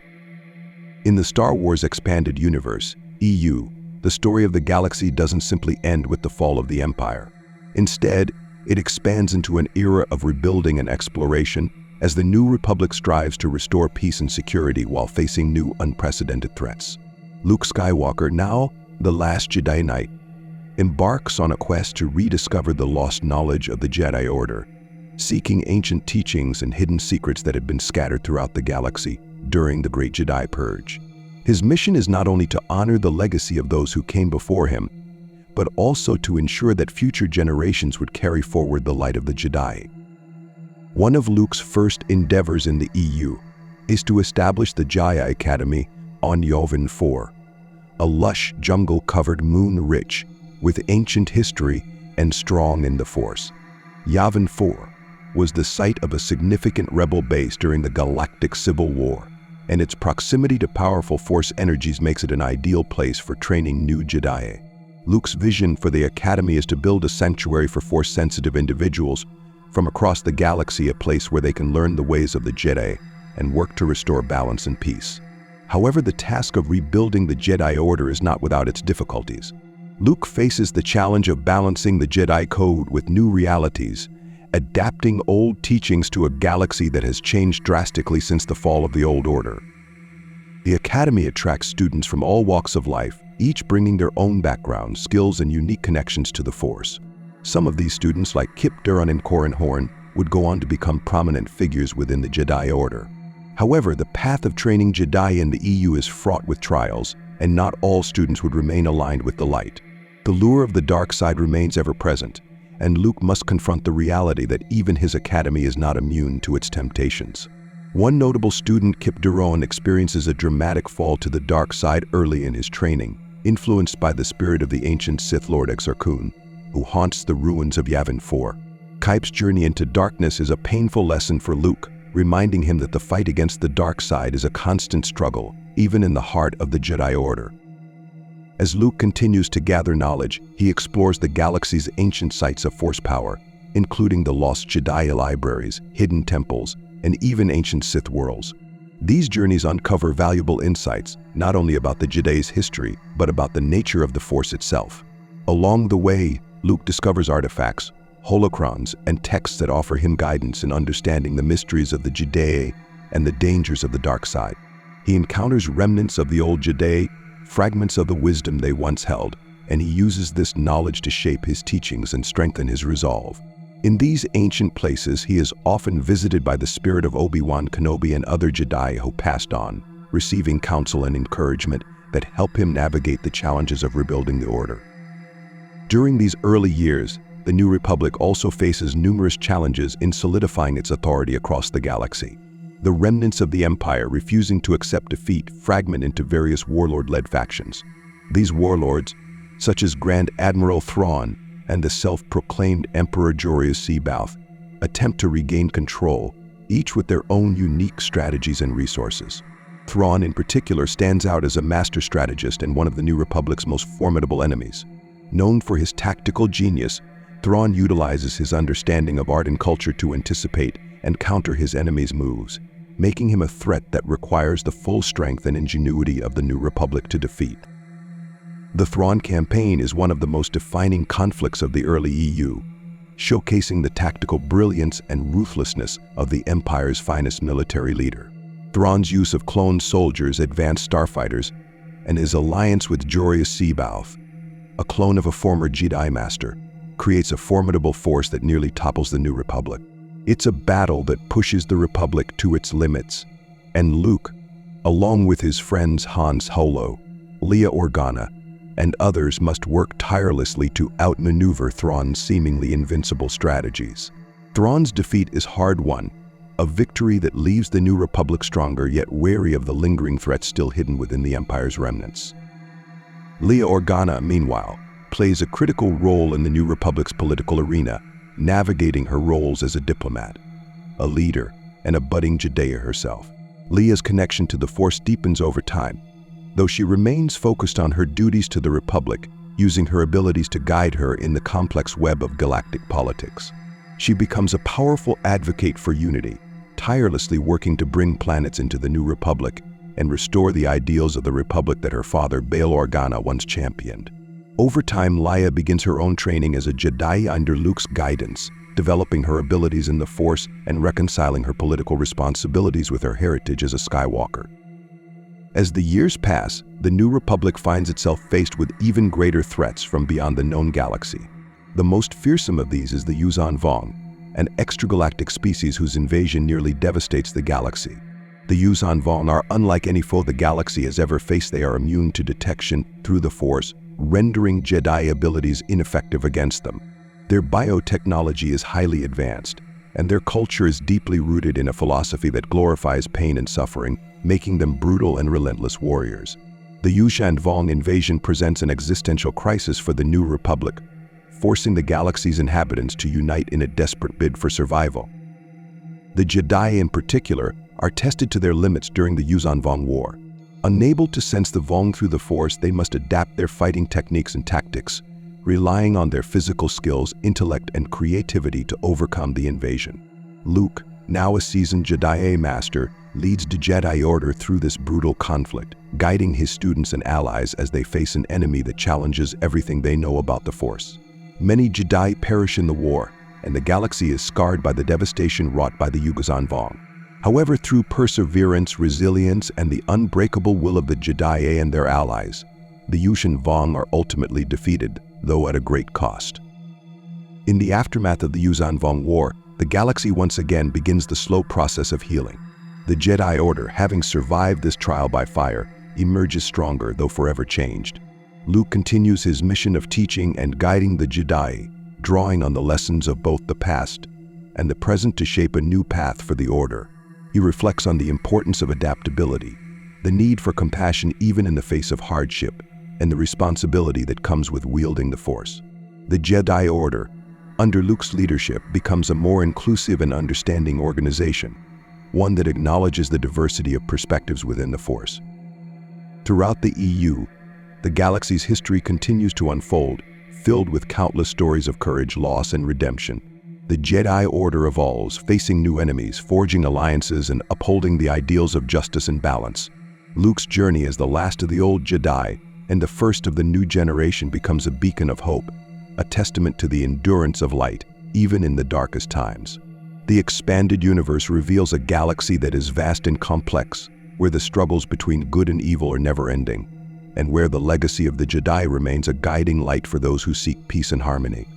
In the Star Wars Expanded Universe, EU, the story of the galaxy doesn't simply end with the fall of the Empire. Instead, it expands into an era of rebuilding and exploration, as the New Republic strives to restore peace and security while facing new unprecedented threats. Luke Skywalker, now the last Jedi Knight, embarks on a quest to rediscover the lost knowledge of the Jedi Order, seeking ancient teachings and hidden secrets that had been scattered throughout the galaxy during the Great Jedi Purge. His mission is not only to honor the legacy of those who came before him, but also to ensure that future generations would carry forward the light of the Jedi. One of Luke's first endeavors in the EU is to establish the Jedi Academy on Yavin 4, a lush jungle-covered moon rich with ancient history and strong in the Force. Yavin 4 was the site of a significant rebel base during the Galactic Civil War, and its proximity to powerful Force energies makes it an ideal place for training new Jedi. Luke's vision for the Academy is to build a sanctuary for Force-sensitive individuals from across the galaxy, a place where they can learn the ways of the Jedi and work to restore balance and peace. However, the task of rebuilding the Jedi Order is not without its difficulties. Luke faces the challenge of balancing the Jedi Code with new realities, adapting old teachings to a galaxy that has changed drastically since the fall of the Old Order. The Academy attracts students from all walks of life, each bringing their own backgrounds, skills, and unique connections to the Force. Some of these students, like Kip Duran and Corran Horn, would go on to become prominent figures within the Jedi Order. However, the path of training Jedi in the EU is fraught with trials, and not all students would remain aligned with the light. The lure of the dark side remains ever present, and Luke must confront the reality that even his academy is not immune to its temptations. One notable student, Kip Duran, experiences a dramatic fall to the dark side early in his training, influenced by the spirit of the ancient Sith Lord Exarchun, who haunts the ruins of Yavin 4. Kip's journey into darkness is a painful lesson for Luke, reminding him that the fight against the dark side is a constant struggle, even in the heart of the Jedi Order. As Luke continues to gather knowledge, he explores the galaxy's ancient sites of Force power, including the lost Jedi libraries, hidden temples, and even ancient Sith worlds. These journeys uncover valuable insights, not only about the Jedi's history, but about the nature of the Force itself. Along the way, Luke discovers artifacts, holocrons, and texts that offer him guidance in understanding the mysteries of the Jedi and the dangers of the dark side. He encounters remnants of the old Jedi, fragments of the wisdom they once held, and he uses this knowledge to shape his teachings and strengthen his resolve. In these ancient places, he is often visited by the spirit of Obi-Wan Kenobi and other Jedi who passed on, receiving counsel and encouragement that help him navigate the challenges of rebuilding the Order. During these early years, the New Republic also faces numerous challenges in solidifying its authority across the galaxy. The remnants of the Empire, refusing to accept defeat, fragment into various warlord-led factions. These warlords, such as Grand Admiral Thrawn and the self-proclaimed Emperor Joruus C'baoth, attempt to regain control, each with their own unique strategies and resources. Thrawn, in particular, stands out as a master strategist and one of the New Republic's most formidable enemies. Known for his tactical genius, Thrawn utilizes his understanding of art and culture to anticipate and counter his enemies' moves, making him a threat that requires the full strength and ingenuity of the New Republic to defeat. The Thrawn campaign is one of the most defining conflicts of the early EU, showcasing the tactical brilliance and ruthlessness of the Empire's finest military leader. Thrawn's use of cloned soldiers, advanced starfighters, and his alliance with Joruus C'baoth, a clone of a former Jedi Master, creates a formidable force that nearly topples the New Republic. It's a battle that pushes the Republic to its limits, and Luke, along with his friends Han Solo, Leia Organa, and others, must work tirelessly to outmaneuver Thrawn's seemingly invincible strategies. Thrawn's defeat is hard-won, a victory that leaves the New Republic stronger yet wary of the lingering threats still hidden within the Empire's remnants. Leia Organa, meanwhile, plays a critical role in the New Republic's political arena, navigating her roles as a diplomat, a leader, and a budding Jedi herself. Leia's connection to the Force deepens over time, though she remains focused on her duties to the Republic, using her abilities to guide her in the complex web of galactic politics. She becomes a powerful advocate for unity, tirelessly working to bring planets into the New Republic and restore the ideals of the Republic that her father, Bail Organa, once championed. Over time, Leia begins her own training as a Jedi under Luke's guidance, developing her abilities in the Force and reconciling her political responsibilities with her heritage as a Skywalker. As the years pass, the New Republic finds itself faced with even greater threats from beyond the known galaxy. The most fearsome of these is the Yuuzhan Vong, an extragalactic species whose invasion nearly devastates the galaxy. The Yuuzhan Vong are unlike any foe the galaxy has ever faced. They are immune to detection through the Force, rendering Jedi abilities ineffective against them. Their biotechnology is highly advanced, and their culture is deeply rooted in a philosophy that glorifies pain and suffering, making them brutal and relentless warriors. The Yuuzhan Vong invasion presents an existential crisis for the New Republic, forcing the galaxy's inhabitants to unite in a desperate bid for survival. The Jedi in particular are tested to their limits during the Yuuzhan Vong War. Unable to sense the Vong through the Force, they must adapt their fighting techniques and tactics, relying on their physical skills, intellect, and creativity to overcome the invasion. Luke, now a seasoned Jedi Master, leads the Jedi Order through this brutal conflict, guiding his students and allies as they face an enemy that challenges everything they know about the Force. Many Jedi perish in the war, and the galaxy is scarred by the devastation wrought by the Yuuzhan Vong. However, through perseverance, resilience, and the unbreakable will of the Jedi and their allies, the Yuuzhan Vong are ultimately defeated, though at a great cost. In the aftermath of the Yuuzhan Vong War, the galaxy once again begins the slow process of healing. The Jedi Order, having survived this trial by fire, emerges stronger, though forever changed. Luke continues his mission of teaching and guiding the Jedi, drawing on the lessons of both the past and the present to shape a new path for the Order. He reflects on the importance of adaptability, the need for compassion even in the face of hardship, and the responsibility that comes with wielding the Force. The Jedi Order, under Luke's leadership, becomes a more inclusive and understanding organization, one that acknowledges the diversity of perspectives within the Force. Throughout the EU, the galaxy's history continues to unfold, filled with countless stories of courage, loss, and redemption. The Jedi Order evolves, facing new enemies, forging alliances, and upholding the ideals of justice and balance. Luke's journey as the last of the old Jedi and the first of the new generation becomes a beacon of hope, a testament to the endurance of light, even in the darkest times. The expanded universe reveals a galaxy that is vast and complex, where the struggles between good and evil are never-ending, and where the legacy of the Jedi remains a guiding light for those who seek peace and harmony.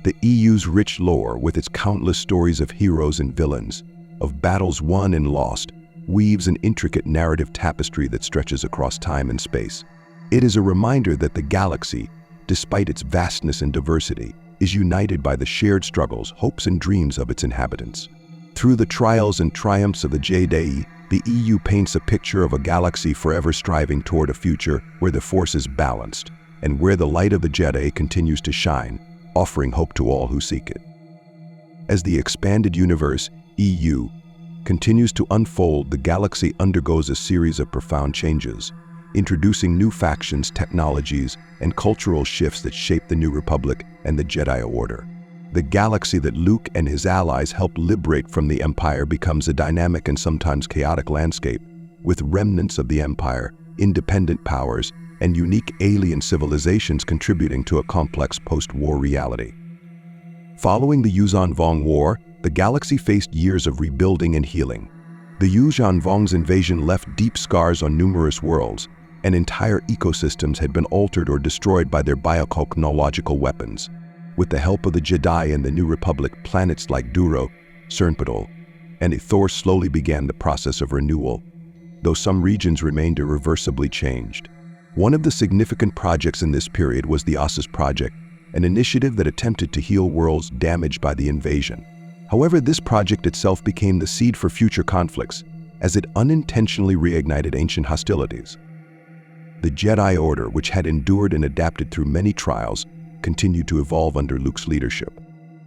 The EU's rich lore, with its countless stories of heroes and villains, of battles won and lost, weaves an intricate narrative tapestry that stretches across time and space. It is a reminder that the galaxy, despite its vastness and diversity, is united by the shared struggles, hopes, and dreams of its inhabitants. Through the trials and triumphs of the Jedi, the EU paints a picture of a galaxy forever striving toward a future where the Force is balanced and where the light of the Jedi continues to shine, offering hope to all who seek it. As the expanded universe, EU, continues to unfold, the galaxy undergoes a series of profound changes, introducing new factions, technologies, and cultural shifts that shape the New Republic and the Jedi Order. The galaxy that Luke and his allies helped liberate from the Empire becomes a dynamic and sometimes chaotic landscape, with remnants of the Empire, independent powers, and unique alien civilizations contributing to a complex post-war reality. Following the Yuuzhan Vong War, the galaxy faced years of rebuilding and healing. The Yuuzhan Vong's invasion left deep scars on numerous worlds, and entire ecosystems had been altered or destroyed by their biotechnological weapons. With the help of the Jedi and the New Republic, planets like Duro, Cernpedal, and Ithor slowly began the process of renewal, though some regions remained irreversibly changed. One of the significant projects in this period was the Ossus Project, an initiative that attempted to heal worlds damaged by the invasion. However, this project itself became the seed for future conflicts, as it unintentionally reignited ancient hostilities. The Jedi Order, which had endured and adapted through many trials, continued to evolve under Luke's leadership.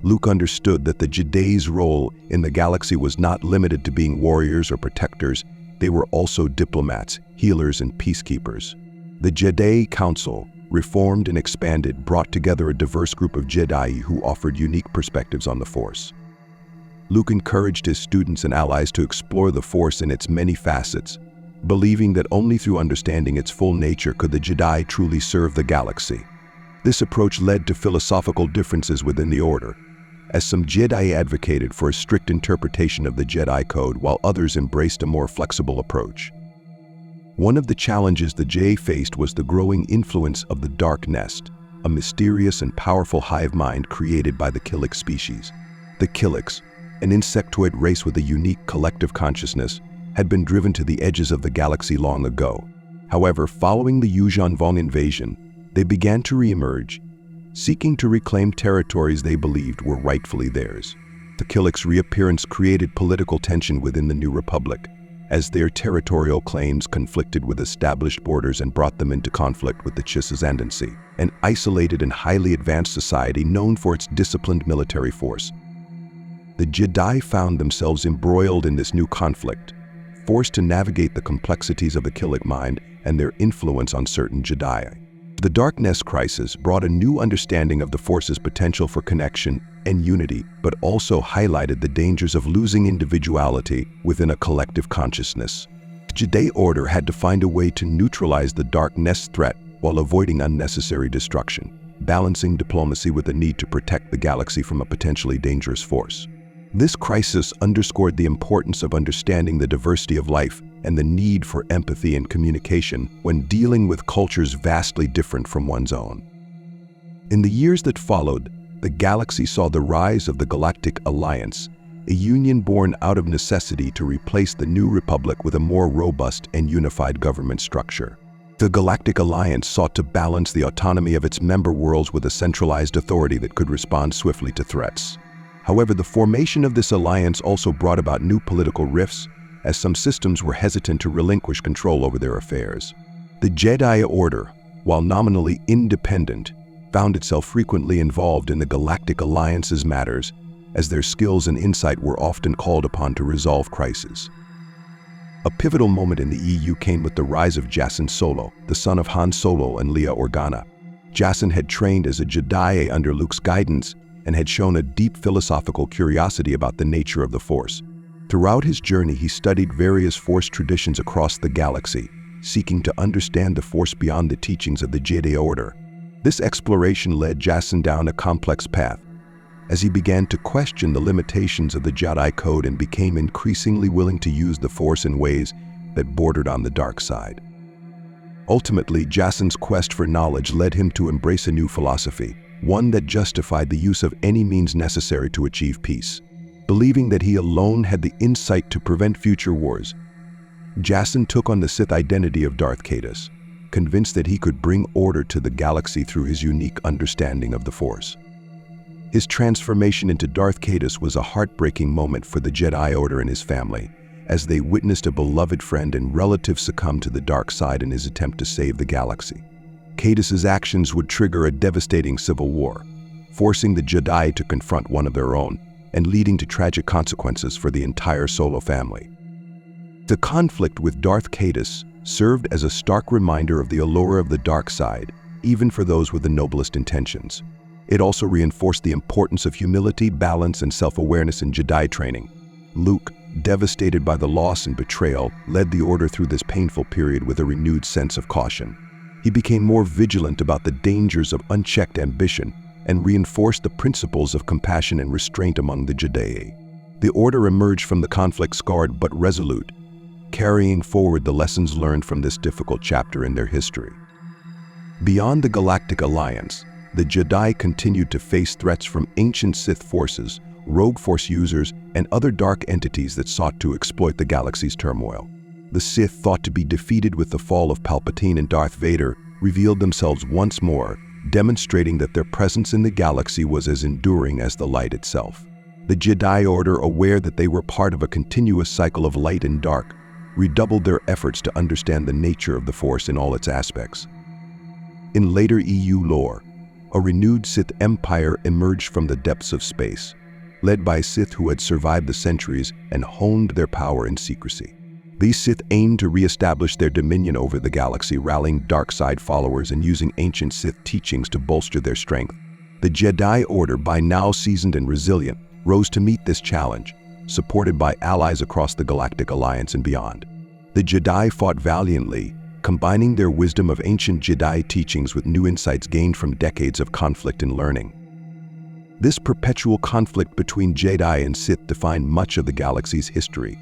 Luke understood that the Jedi's role in the galaxy was not limited to being warriors or protectors. They were also diplomats, healers, and peacekeepers. The Jedi Council, reformed and expanded, brought together a diverse group of Jedi who offered unique perspectives on the Force. Luke encouraged his students and allies to explore the Force in its many facets, believing that only through understanding its full nature could the Jedi truly serve the galaxy. This approach led to philosophical differences within the Order, as some Jedi advocated for a strict interpretation of the Jedi Code while others embraced a more flexible approach. One of the challenges the Jedi faced was the growing influence of the Dark Nest, a mysterious and powerful hive mind created by the Killik species. The Killiks, an insectoid race with a unique collective consciousness, had been driven to the edges of the galaxy long ago. However, following the Yuuzhan Vong invasion, they began to re-emerge, seeking to reclaim territories they believed were rightfully theirs. The Killiks' reappearance created political tension within the New Republic, as their territorial claims conflicted with established borders and brought them into conflict with the Chiss Ascendancy, an isolated and highly advanced society known for its disciplined military force. The Jedi found themselves embroiled in this new conflict, forced to navigate the complexities of the Killik mind and their influence on certain Jedi. The Dark Nest crisis brought a new understanding of the Force's potential for connection and unity, but also highlighted the dangers of losing individuality within a collective consciousness. The Jedi Order had to find a way to neutralize the Dark Nest threat while avoiding unnecessary destruction, balancing diplomacy with the need to protect the galaxy from a potentially dangerous force. This crisis underscored the importance of understanding the diversity of life and the need for empathy and communication when dealing with cultures vastly different from one's own. In the years that followed, the galaxy saw the rise of the Galactic Alliance, a union born out of necessity to replace the New Republic with a more robust and unified government structure. The Galactic Alliance sought to balance the autonomy of its member worlds with a centralized authority that could respond swiftly to threats. However, the formation of this alliance also brought about new political rifts, as some systems were hesitant to relinquish control over their affairs. The Jedi Order, while nominally independent, found itself frequently involved in the Galactic Alliance's matters, as their skills and insight were often called upon to resolve crises. A pivotal moment in the EU came with the rise of Jacen Solo, the son of Han Solo and Leia Organa. Jacen had trained as a Jedi under Luke's guidance and had shown a deep philosophical curiosity about the nature of the Force. Throughout his journey, he studied various Force traditions across the galaxy, seeking to understand the Force beyond the teachings of the Jedi Order. This exploration led Jacen down a complex path, as he began to question the limitations of the Jedi Code and became increasingly willing to use the Force in ways that bordered on the dark side. Ultimately, Jacen's quest for knowledge led him to embrace a new philosophy, one that justified the use of any means necessary to achieve peace. Believing that he alone had the insight to prevent future wars, Jacen took on the Sith identity of Darth Caedus, convinced that he could bring order to the galaxy through his unique understanding of the Force. His transformation into Darth Caedus was a heartbreaking moment for the Jedi Order and his family, as they witnessed a beloved friend and relative succumb to the dark side in his attempt to save the galaxy. Caedus's actions would trigger a devastating civil war, forcing the Jedi to confront one of their own and leading to tragic consequences for the entire Solo family. The conflict with Darth Caedus served as a stark reminder of the allure of the dark side, even for those with the noblest intentions. It also reinforced the importance of humility, balance, and self-awareness in Jedi training. Luke, devastated by the loss and betrayal, led the Order through this painful period with a renewed sense of caution. He became more vigilant about the dangers of unchecked ambition and reinforced the principles of compassion and restraint among the Jedi. The Order emerged from the conflict scarred but resolute, carrying forward the lessons learned from this difficult chapter in their history. Beyond the Galactic Alliance, the Jedi continued to face threats from ancient Sith forces, rogue Force users, and other dark entities that sought to exploit the galaxy's turmoil. The Sith, thought to be defeated with the fall of Palpatine and Darth Vader, revealed themselves once more, demonstrating that their presence in the galaxy was as enduring as the light itself. The Jedi Order, aware that they were part of a continuous cycle of light and dark, redoubled their efforts to understand the nature of the Force in all its aspects. In later EU lore, a renewed Sith empire emerged from the depths of space, led by Sith who had survived the centuries and honed their power in secrecy. These Sith aimed to re-establish their dominion over the galaxy, rallying dark side followers and using ancient Sith teachings to bolster their strength. The Jedi Order, by now seasoned and resilient, rose to meet this challenge, supported by allies across the Galactic Alliance and beyond. The Jedi fought valiantly, combining their wisdom of ancient Jedi teachings with new insights gained from decades of conflict and learning. This perpetual conflict between Jedi and Sith defined much of the galaxy's history,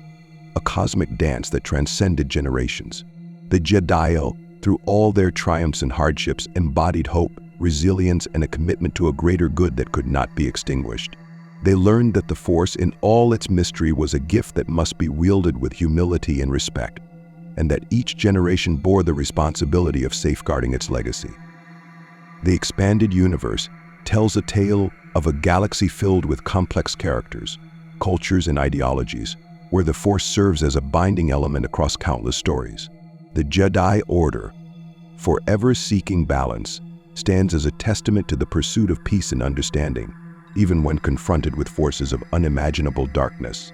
a cosmic dance that transcended generations. The Jedi, through all their triumphs and hardships, embodied hope, resilience, and a commitment to a greater good that could not be extinguished. They learned that the Force, in all its mystery, was a gift that must be wielded with humility and respect, and that each generation bore the responsibility of safeguarding its legacy. The expanded universe tells a tale of a galaxy filled with complex characters, cultures, and ideologies, where the Force serves as a binding element across countless stories. The Jedi Order, forever seeking balance, stands as a testament to the pursuit of peace and understanding, even when confronted with forces of unimaginable darkness.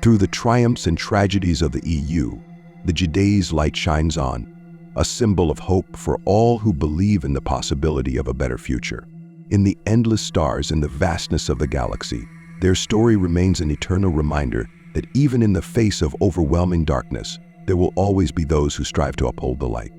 Through the triumphs and tragedies of the EU, the Jedi's light shines on, a symbol of hope for all who believe in the possibility of a better future. In the endless stars and the vastness of the galaxy, their story remains an eternal reminder that even in the face of overwhelming darkness, there will always be those who strive to uphold the light.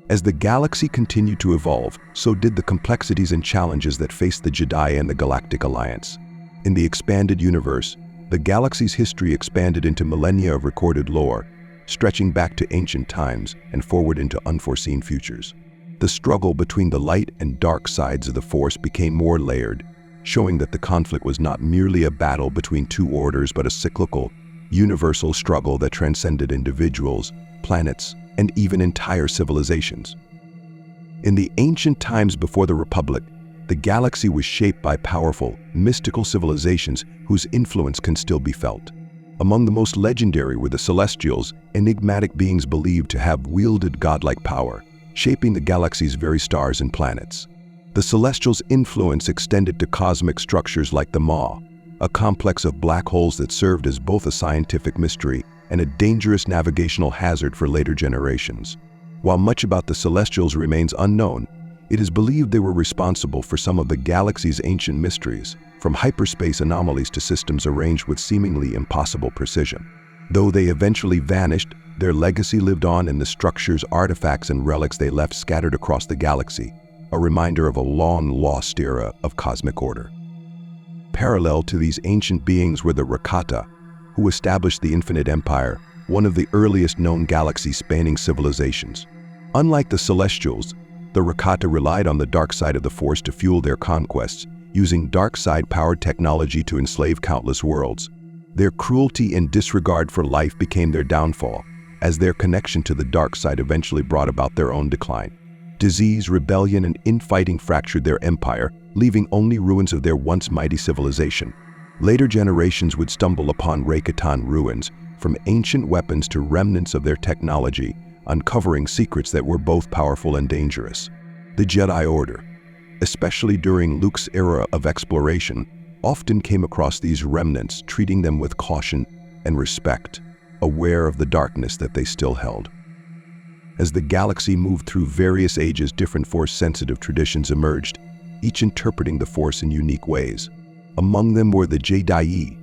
As the galaxy continued to evolve, so did the complexities and challenges that faced the Jedi and the Galactic Alliance. In the expanded universe, the galaxy's history expanded into millennia of recorded lore, stretching back to ancient times and forward into unforeseen futures. The struggle between the light and dark sides of the Force became more layered, showing that the conflict was not merely a battle between two orders but a cyclical, universal struggle that transcended individuals, planets, and even entire civilizations. In the ancient times before the Republic, the galaxy was shaped by powerful, mystical civilizations whose influence can still be felt. Among the most legendary were the Celestials, enigmatic beings believed to have wielded godlike power, shaping the galaxy's very stars and planets. The Celestials' influence extended to cosmic structures like the Maw, a complex of black holes that served as both a scientific mystery and a dangerous navigational hazard for later generations. While much about the Celestials remains unknown, it is believed they were responsible for some of the galaxy's ancient mysteries, from hyperspace anomalies to systems arranged with seemingly impossible precision. Though they eventually vanished, their legacy lived on in the structures, artifacts, and relics they left scattered across the galaxy, a reminder of a long-lost era of cosmic order. Parallel to these ancient beings were the Rakata, who established the Infinite Empire, one of the earliest known galaxy-spanning civilizations. Unlike the Celestials, the Rakata relied on the dark side of the Force to fuel their conquests, using dark side-powered technology to enslave countless worlds. Their cruelty and disregard for life became their downfall, as their connection to the dark side eventually brought about their own decline. Disease, rebellion, and infighting fractured their empire, leaving only ruins of their once mighty civilization. Later generations would stumble upon Rakatan ruins, from ancient weapons to remnants of their technology, uncovering secrets that were both powerful and dangerous. The Jedi Order, especially during Luke's era of exploration, often came across these remnants, treating them with caution and respect, aware of the darkness that they still held. As the galaxy moved through various ages, different Force-sensitive traditions emerged, each interpreting the Force in unique ways. Among them were the Jedi,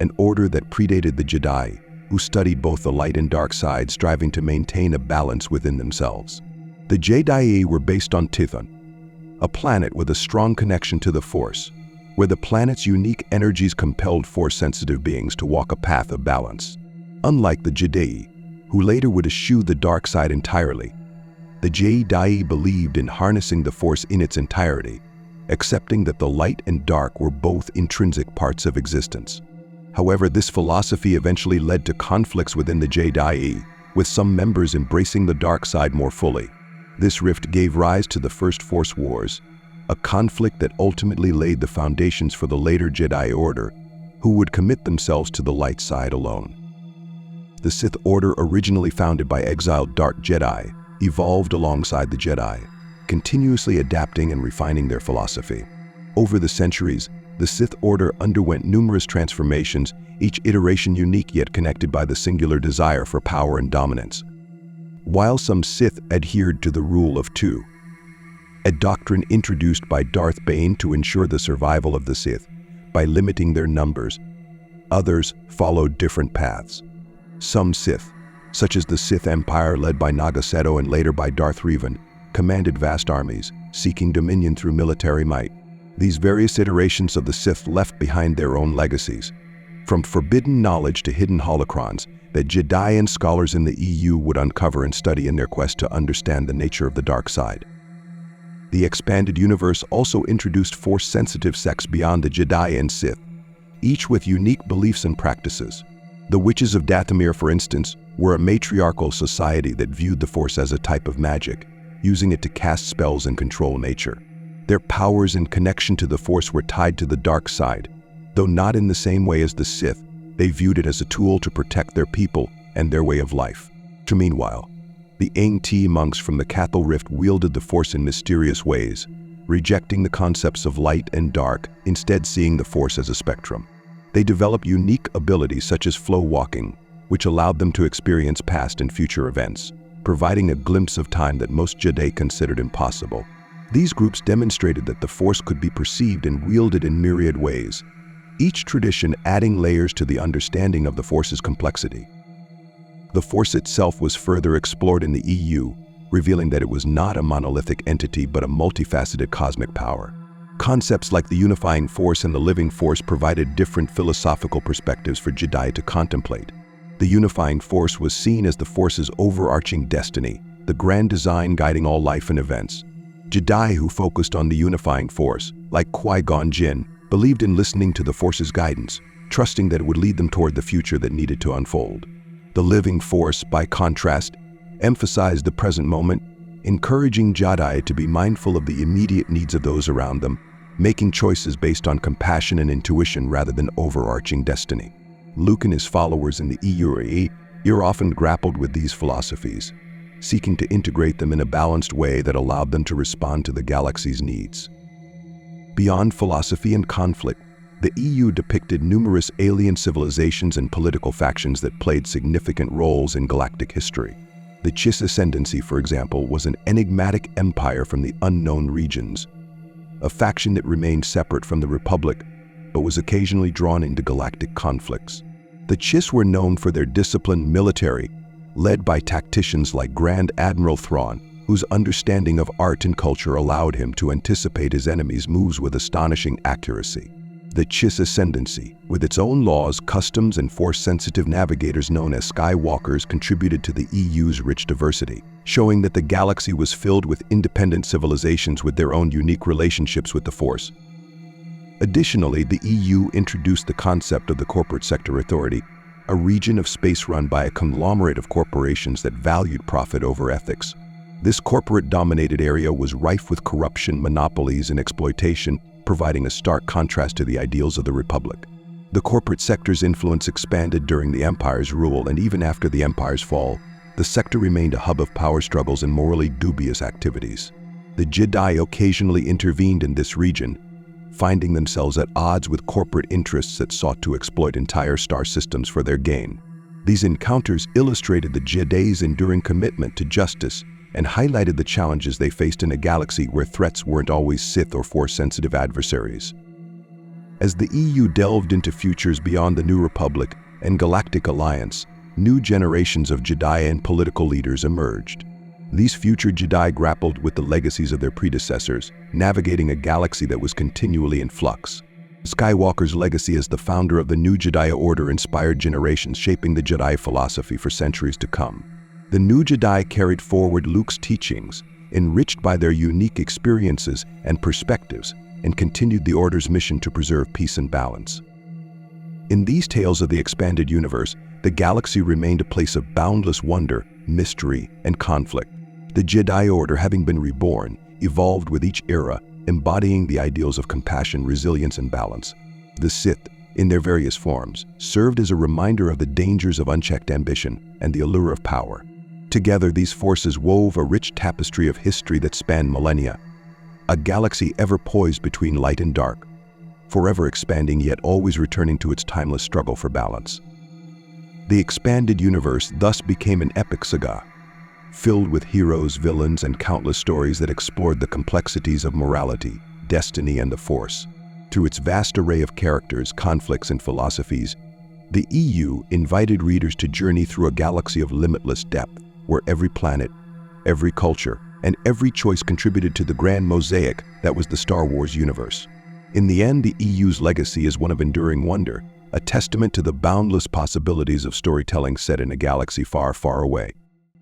an order that predated the Jedi, who studied both the light and dark sides, striving to maintain a balance within themselves. The Jedi were based on Tithon, a planet with a strong connection to the Force, where the planet's unique energies compelled Force-sensitive beings to walk a path of balance. Unlike the Jedi, who later would eschew the dark side entirely, the Jedi believed in harnessing the Force in its entirety, accepting that the light and dark were both intrinsic parts of existence. However, this philosophy eventually led to conflicts within the Jedi, with some members embracing the dark side more fully. This rift gave rise to the First Force Wars, a conflict that ultimately laid the foundations for the later Jedi Order, who would commit themselves to the light side alone. The Sith Order, originally founded by exiled Dark Jedi, evolved alongside the Jedi, continuously adapting and refining their philosophy. Over the centuries, the Sith Order underwent numerous transformations, each iteration unique yet connected by the singular desire for power and dominance. While some Sith adhered to the rule of two, a doctrine introduced by Darth Bane to ensure the survival of the Sith by limiting their numbers, others followed different paths. Some Sith, such as the Sith Empire led by Naga Sato and later by Darth Revan, commanded vast armies, seeking dominion through military might. These various iterations of the Sith left behind their own legacies, from forbidden knowledge to hidden holocrons that Jedi and scholars in the EU would uncover and study in their quest to understand the nature of the dark side. The expanded universe also introduced Force-sensitive sects beyond the Jedi and Sith, each with unique beliefs and practices. The Witches of Dathomir, for instance, were a matriarchal society that viewed the Force as a type of magic, using it to cast spells and control nature. Their powers and connection to the Force were tied to the dark side, though not in the same way as the Sith. They viewed it as a tool to protect their people and their way of life. Meanwhile, the Aang-Ti monks from the Cathal Rift wielded the Force in mysterious ways, rejecting the concepts of light and dark, instead seeing the Force as a spectrum. They developed unique abilities such as flow walking, which allowed them to experience past and future events, providing a glimpse of time that most Jedi considered impossible. These groups demonstrated that the Force could be perceived and wielded in myriad ways, each tradition adding layers to the understanding of the Force's complexity. The Force itself was further explored in the EU, revealing that it was not a monolithic entity but a multifaceted cosmic power. Concepts like the unifying Force and the living Force provided different philosophical perspectives for Jedi to contemplate. The unifying Force was seen as the Force's overarching destiny, the grand design guiding all life and events. Jedi who focused on the unifying Force, like Qui-Gon Jinn, believed in listening to the Force's guidance, trusting that it would lead them toward the future that needed to unfold. The living Force, by contrast, emphasized the present moment, encouraging Jedi to be mindful of the immediate needs of those around them, making choices based on compassion and intuition rather than overarching destiny. Luke and his followers in the EU often grappled with these philosophies, seeking to integrate them in a balanced way that allowed them to respond to the galaxy's needs. Beyond philosophy and conflict, the EU depicted numerous alien civilizations and political factions that played significant roles in galactic history. The Chiss Ascendancy, for example, was an enigmatic empire from the unknown regions, a faction that remained separate from the Republic but was occasionally drawn into galactic conflicts. The Chiss were known for their disciplined military, led by tacticians like Grand Admiral Thrawn, whose understanding of art and culture allowed him to anticipate his enemies' moves with astonishing accuracy. The Chiss Ascendancy, with its own laws, customs, and Force-sensitive navigators known as Skywalkers, contributed to the EU's rich diversity, showing that the galaxy was filled with independent civilizations with their own unique relationships with the Force. Additionally, the EU introduced the concept of the Corporate Sector Authority, a region of space run by a conglomerate of corporations that valued profit over ethics. This corporate-dominated area was rife with corruption, monopolies, and exploitation, providing a stark contrast to the ideals of the Republic. The corporate sector's influence expanded during the Empire's rule, and even after the Empire's fall, the sector remained a hub of power struggles and morally dubious activities. The Jedi occasionally intervened in this region, finding themselves at odds with corporate interests that sought to exploit entire star systems for their gain. These encounters illustrated the Jedi's enduring commitment to justice and highlighted the challenges they faced in a galaxy where threats weren't always Sith or Force-sensitive adversaries. As the EU delved into futures beyond the New Republic and Galactic Alliance, new generations of Jedi and political leaders emerged. These future Jedi grappled with the legacies of their predecessors, navigating a galaxy that was continually in flux. Skywalker's legacy as the founder of the new Jedi Order inspired generations, shaping the Jedi philosophy for centuries to come. The new Jedi carried forward Luke's teachings, enriched by their unique experiences and perspectives, and continued the Order's mission to preserve peace and balance. In these tales of the expanded universe, the galaxy remained a place of boundless wonder, mystery, and conflict. The Jedi Order, having been reborn, evolved with each era, embodying the ideals of compassion, resilience, and balance. The Sith, in their various forms, served as a reminder of the dangers of unchecked ambition and the allure of power. Together, these forces wove a rich tapestry of history that spanned millennia, a galaxy ever poised between light and dark, forever expanding yet always returning to its timeless struggle for balance. The expanded universe thus became an epic saga, filled with heroes, villains, and countless stories that explored the complexities of morality, destiny, and the Force. Through its vast array of characters, conflicts, and philosophies, the EU invited readers to journey through a galaxy of limitless depth, where every planet, every culture, and every choice contributed to the grand mosaic that was the Star Wars universe. In the end, the EU's legacy is one of enduring wonder, a testament to the boundless possibilities of storytelling set in a galaxy far, far away.